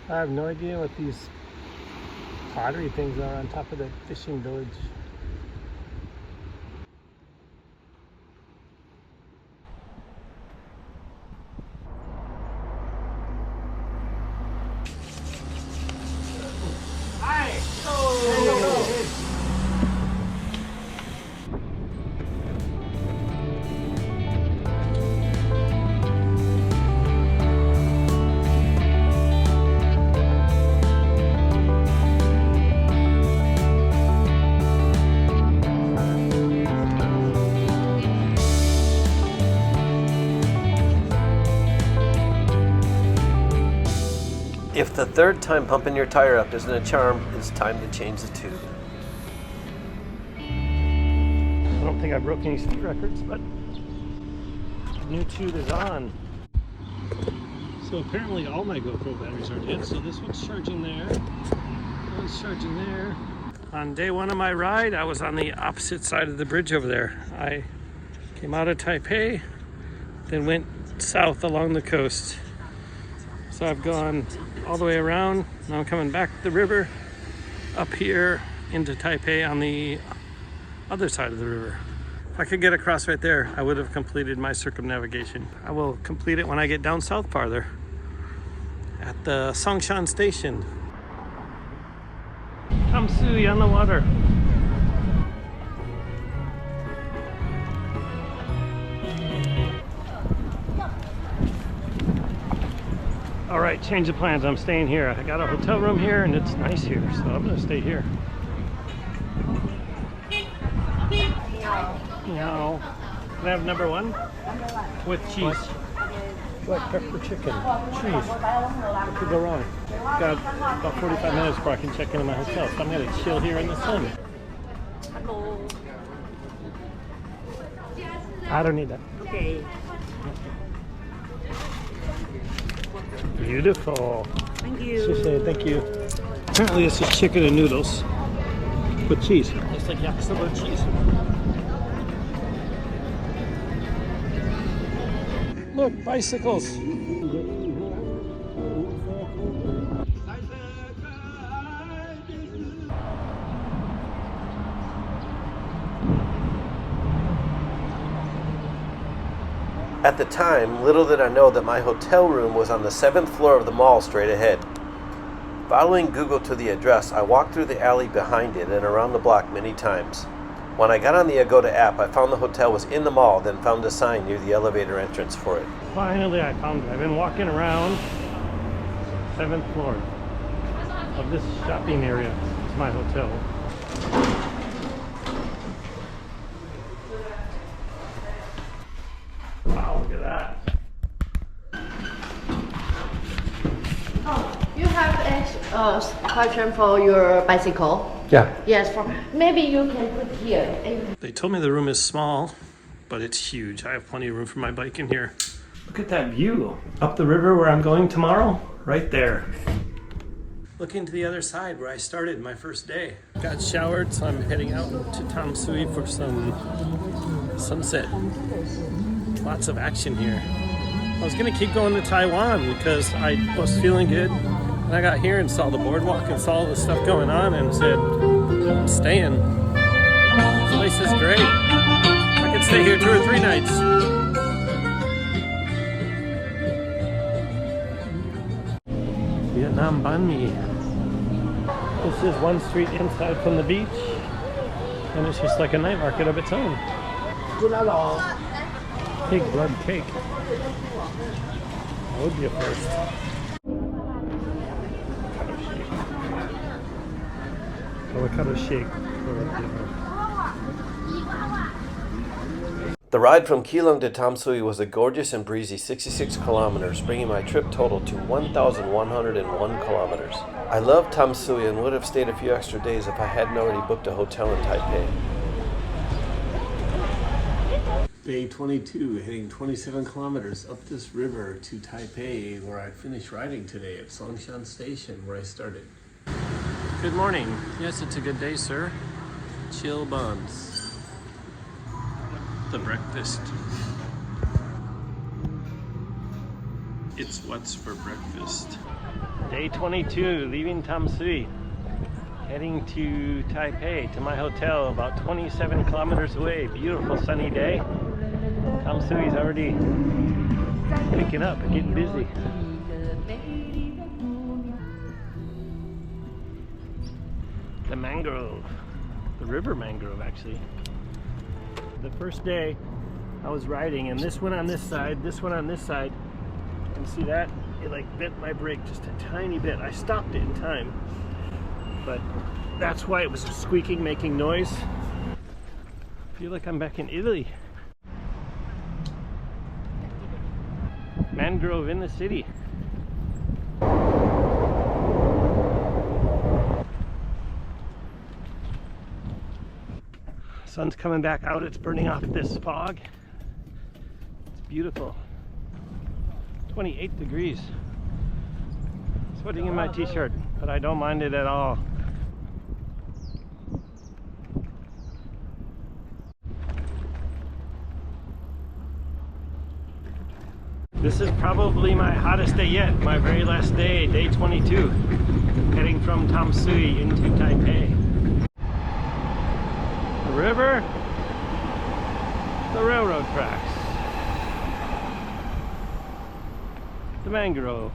I have no idea what these pottery things are on top of the fishing village. Hi! If the third time pumping your tire up isn't a charm, it's time to change the tube. I don't think I broke any speed records, but the new tube is on. So apparently all my GoPro batteries are dead, so this one's charging there, that one's charging there. On day one of my ride, I was on the opposite side of the bridge over there. I came out of Taipei, then went south along the coast. So I've gone all the way around. Now I'm coming back the river up here into Taipei on the other side of the river. If I could get across right there, I would have completed my circumnavigation. I will complete it when I get down south farther at the Songshan station. Kamsui on the water. All right, change of plans. I'm staying here. I got a hotel room here and it's nice here, so I'm gonna stay here. No. Can I have number one? With cheese. Black pepper chicken. Cheese. What could go wrong? Got about 45 minutes before I can check into my hotel, so I'm gonna chill here in the sun. I don't need that. Okay. Beautiful. Thank you. Thank you. Apparently this is chicken and noodles with cheese. Looks like yakisoba cheese. Look, bicycles. At the time, little did I know that my hotel room was on the 7th floor of the mall straight ahead. Following Google to the address, I walked through the alley behind it and around the block many times. When I got on the Agoda app, I found the hotel was in the mall, then found a sign near the elevator entrance for it. Finally, I found it. I've been walking around 7th floor of this shopping area. It's my hotel. Wow, look at that. You have a question for your bicycle? Yeah. Yes, maybe you can put here. They told me the room is small, but it's huge. I have plenty of room for my bike in here. Look at that view. Up the river where I'm going tomorrow, right there. Looking to the other side where I started my first day. Got showered, so I'm heading out to Tam Sui for some sunset. Lots of action here. I was gonna keep going to Taiwan because I was feeling good. And I got here and saw the boardwalk and saw all the stuff going on and said, I'm staying. This place is great. I could stay here 2 or 3 nights. Vietnam banh mi. This is one street inside from the beach, and it's just like a night market of its own. Pig blood cake. That would be a first. Avocado shake. The ride from Keelung to Tam Sui was a gorgeous and breezy 66 kilometers, bringing my trip total to 1,101 kilometers. I love Tam Sui and would have stayed a few extra days if I hadn't already booked a hotel in Taipei. Day 22, heading 27 kilometers up this river to Taipei, where I finished riding today at Songshan Station, where I started. Good morning. Yes, it's a good day, sir. Chill buns. The breakfast. It's what's for breakfast. Day 22, leaving Tam Sui, heading to Taipei, to my hotel, about 27 kilometers away. Beautiful sunny day. Tam Sui's already picking up, getting busy. The mangrove, the river mangrove actually. The first day I was riding and this one on this side, this one on this side, and see that? It like bent my brake just a tiny bit. I stopped it in time, but that's why it was squeaking, making noise. I feel like I'm back in Italy. Mangrove in the city. Sun's coming back out, it's burning off this fog. It's beautiful. 28 degrees. Sweating in my t-shirt, but I don't mind it at all. This is probably my hottest day yet, my very last day, day 22, heading from Tam Sui into Taipei. The river, the railroad tracks, the mangrove.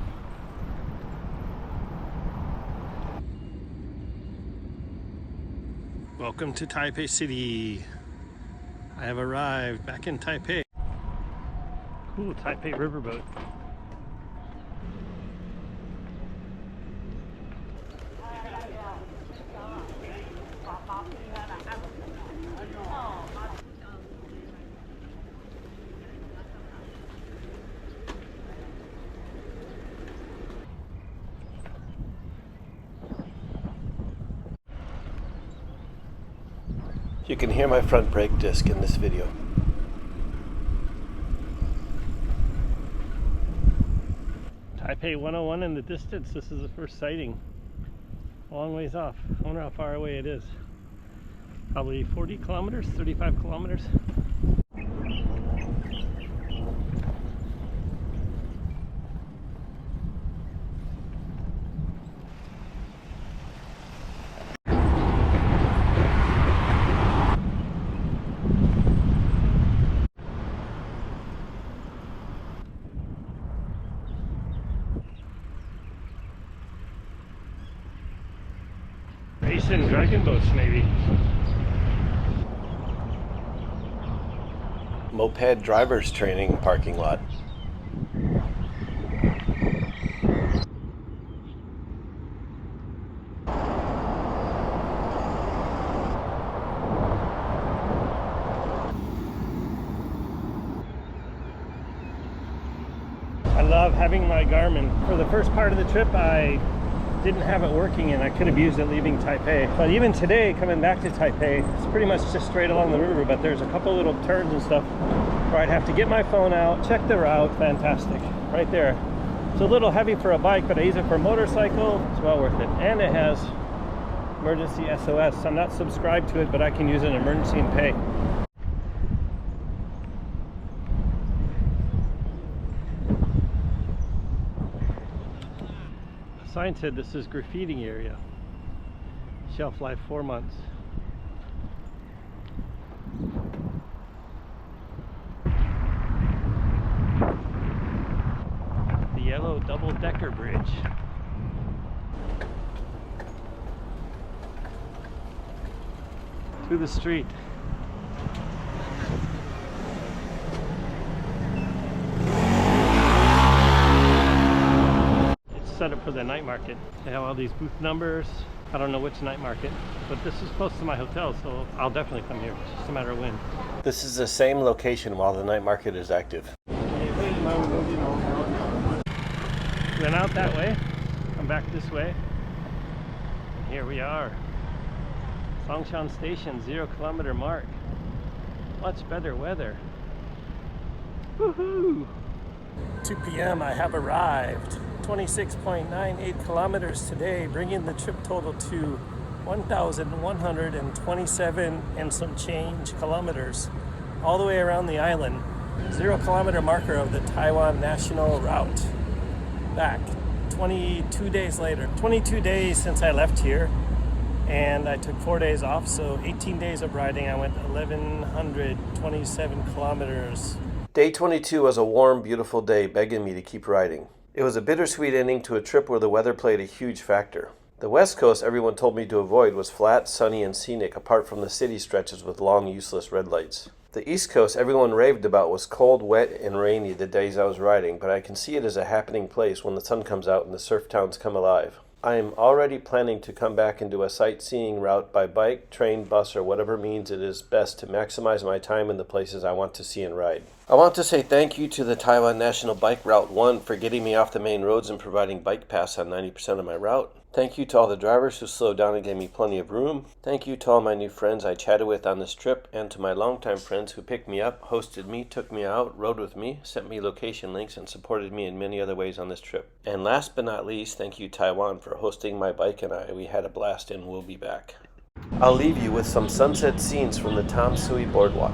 Welcome to Taipei City. I have arrived back in Taipei. Cool Taipei riverboat. You can hear my front brake disc in this video. Taipei 101 in the distance. This is the first sighting. A long ways off. I wonder how far away it is. Probably 40 kilometers, 35 kilometers. in dragon boats, maybe. Moped driver's training parking lot. I love having my Garmin. For the first part of the trip, I didn't have it working and I could have used it leaving Taipei. But even today, coming back to Taipei, it's pretty much just straight along the river, but there's a couple little turns and stuff where I'd have to get my phone out, check the route. Fantastic. Right there. It's a little heavy for a bike, but I use it for a motorcycle. It's well worth it. And it has emergency SOS. I'm not subscribed to it, but I can use it in emergency and pay. Sign said this is graffiti area. Shelf life 4 months. The yellow double-decker bridge. To the street. Set up for the night market. They have all these booth numbers. I don't know which night market, but this is close to my hotel, so I'll definitely come here. It's just a matter of when. This is the same location while the night market is active. Went out that way, come back this way, and here we are. Songshan Station, 0 kilometer mark. Much better weather. Woohoo! 2 p.m. I have arrived. 26.98 kilometers today, bringing the trip total to 1,127 and some change kilometers, all the way around the island. 0 kilometer marker of the Taiwan national route. Back 22 days later. 22 days since I left here, and I took 4 days off, so 18 days of riding. I went 1,127 kilometers. Day 22 was a warm, beautiful day, begging me to keep riding. It was a bittersweet ending to a trip where the weather played a huge factor. The west coast everyone told me to avoid was flat, sunny, and scenic, apart from the city stretches with long, useless red lights. The east coast everyone raved about was cold, wet, and rainy the days I was riding, but I can see it as a happening place when the sun comes out and the surf towns come alive. I am already planning to come back and do a sightseeing route by bike, train, bus, or whatever means it is best to maximize my time in the places I want to see and ride. I want to say thank you to the Taiwan National Bike Route 1 for getting me off the main roads and providing bike paths on 90% of my route. Thank you to all the drivers who slowed down and gave me plenty of room. Thank you to all my new friends I chatted with on this trip, and to my longtime friends who picked me up, hosted me, took me out, rode with me, sent me location links, and supported me in many other ways on this trip. And last but not least, thank you Taiwan for hosting my bike and I. We had a blast and we'll be back. I'll leave you with some sunset scenes from the Tam Sui Boardwalk.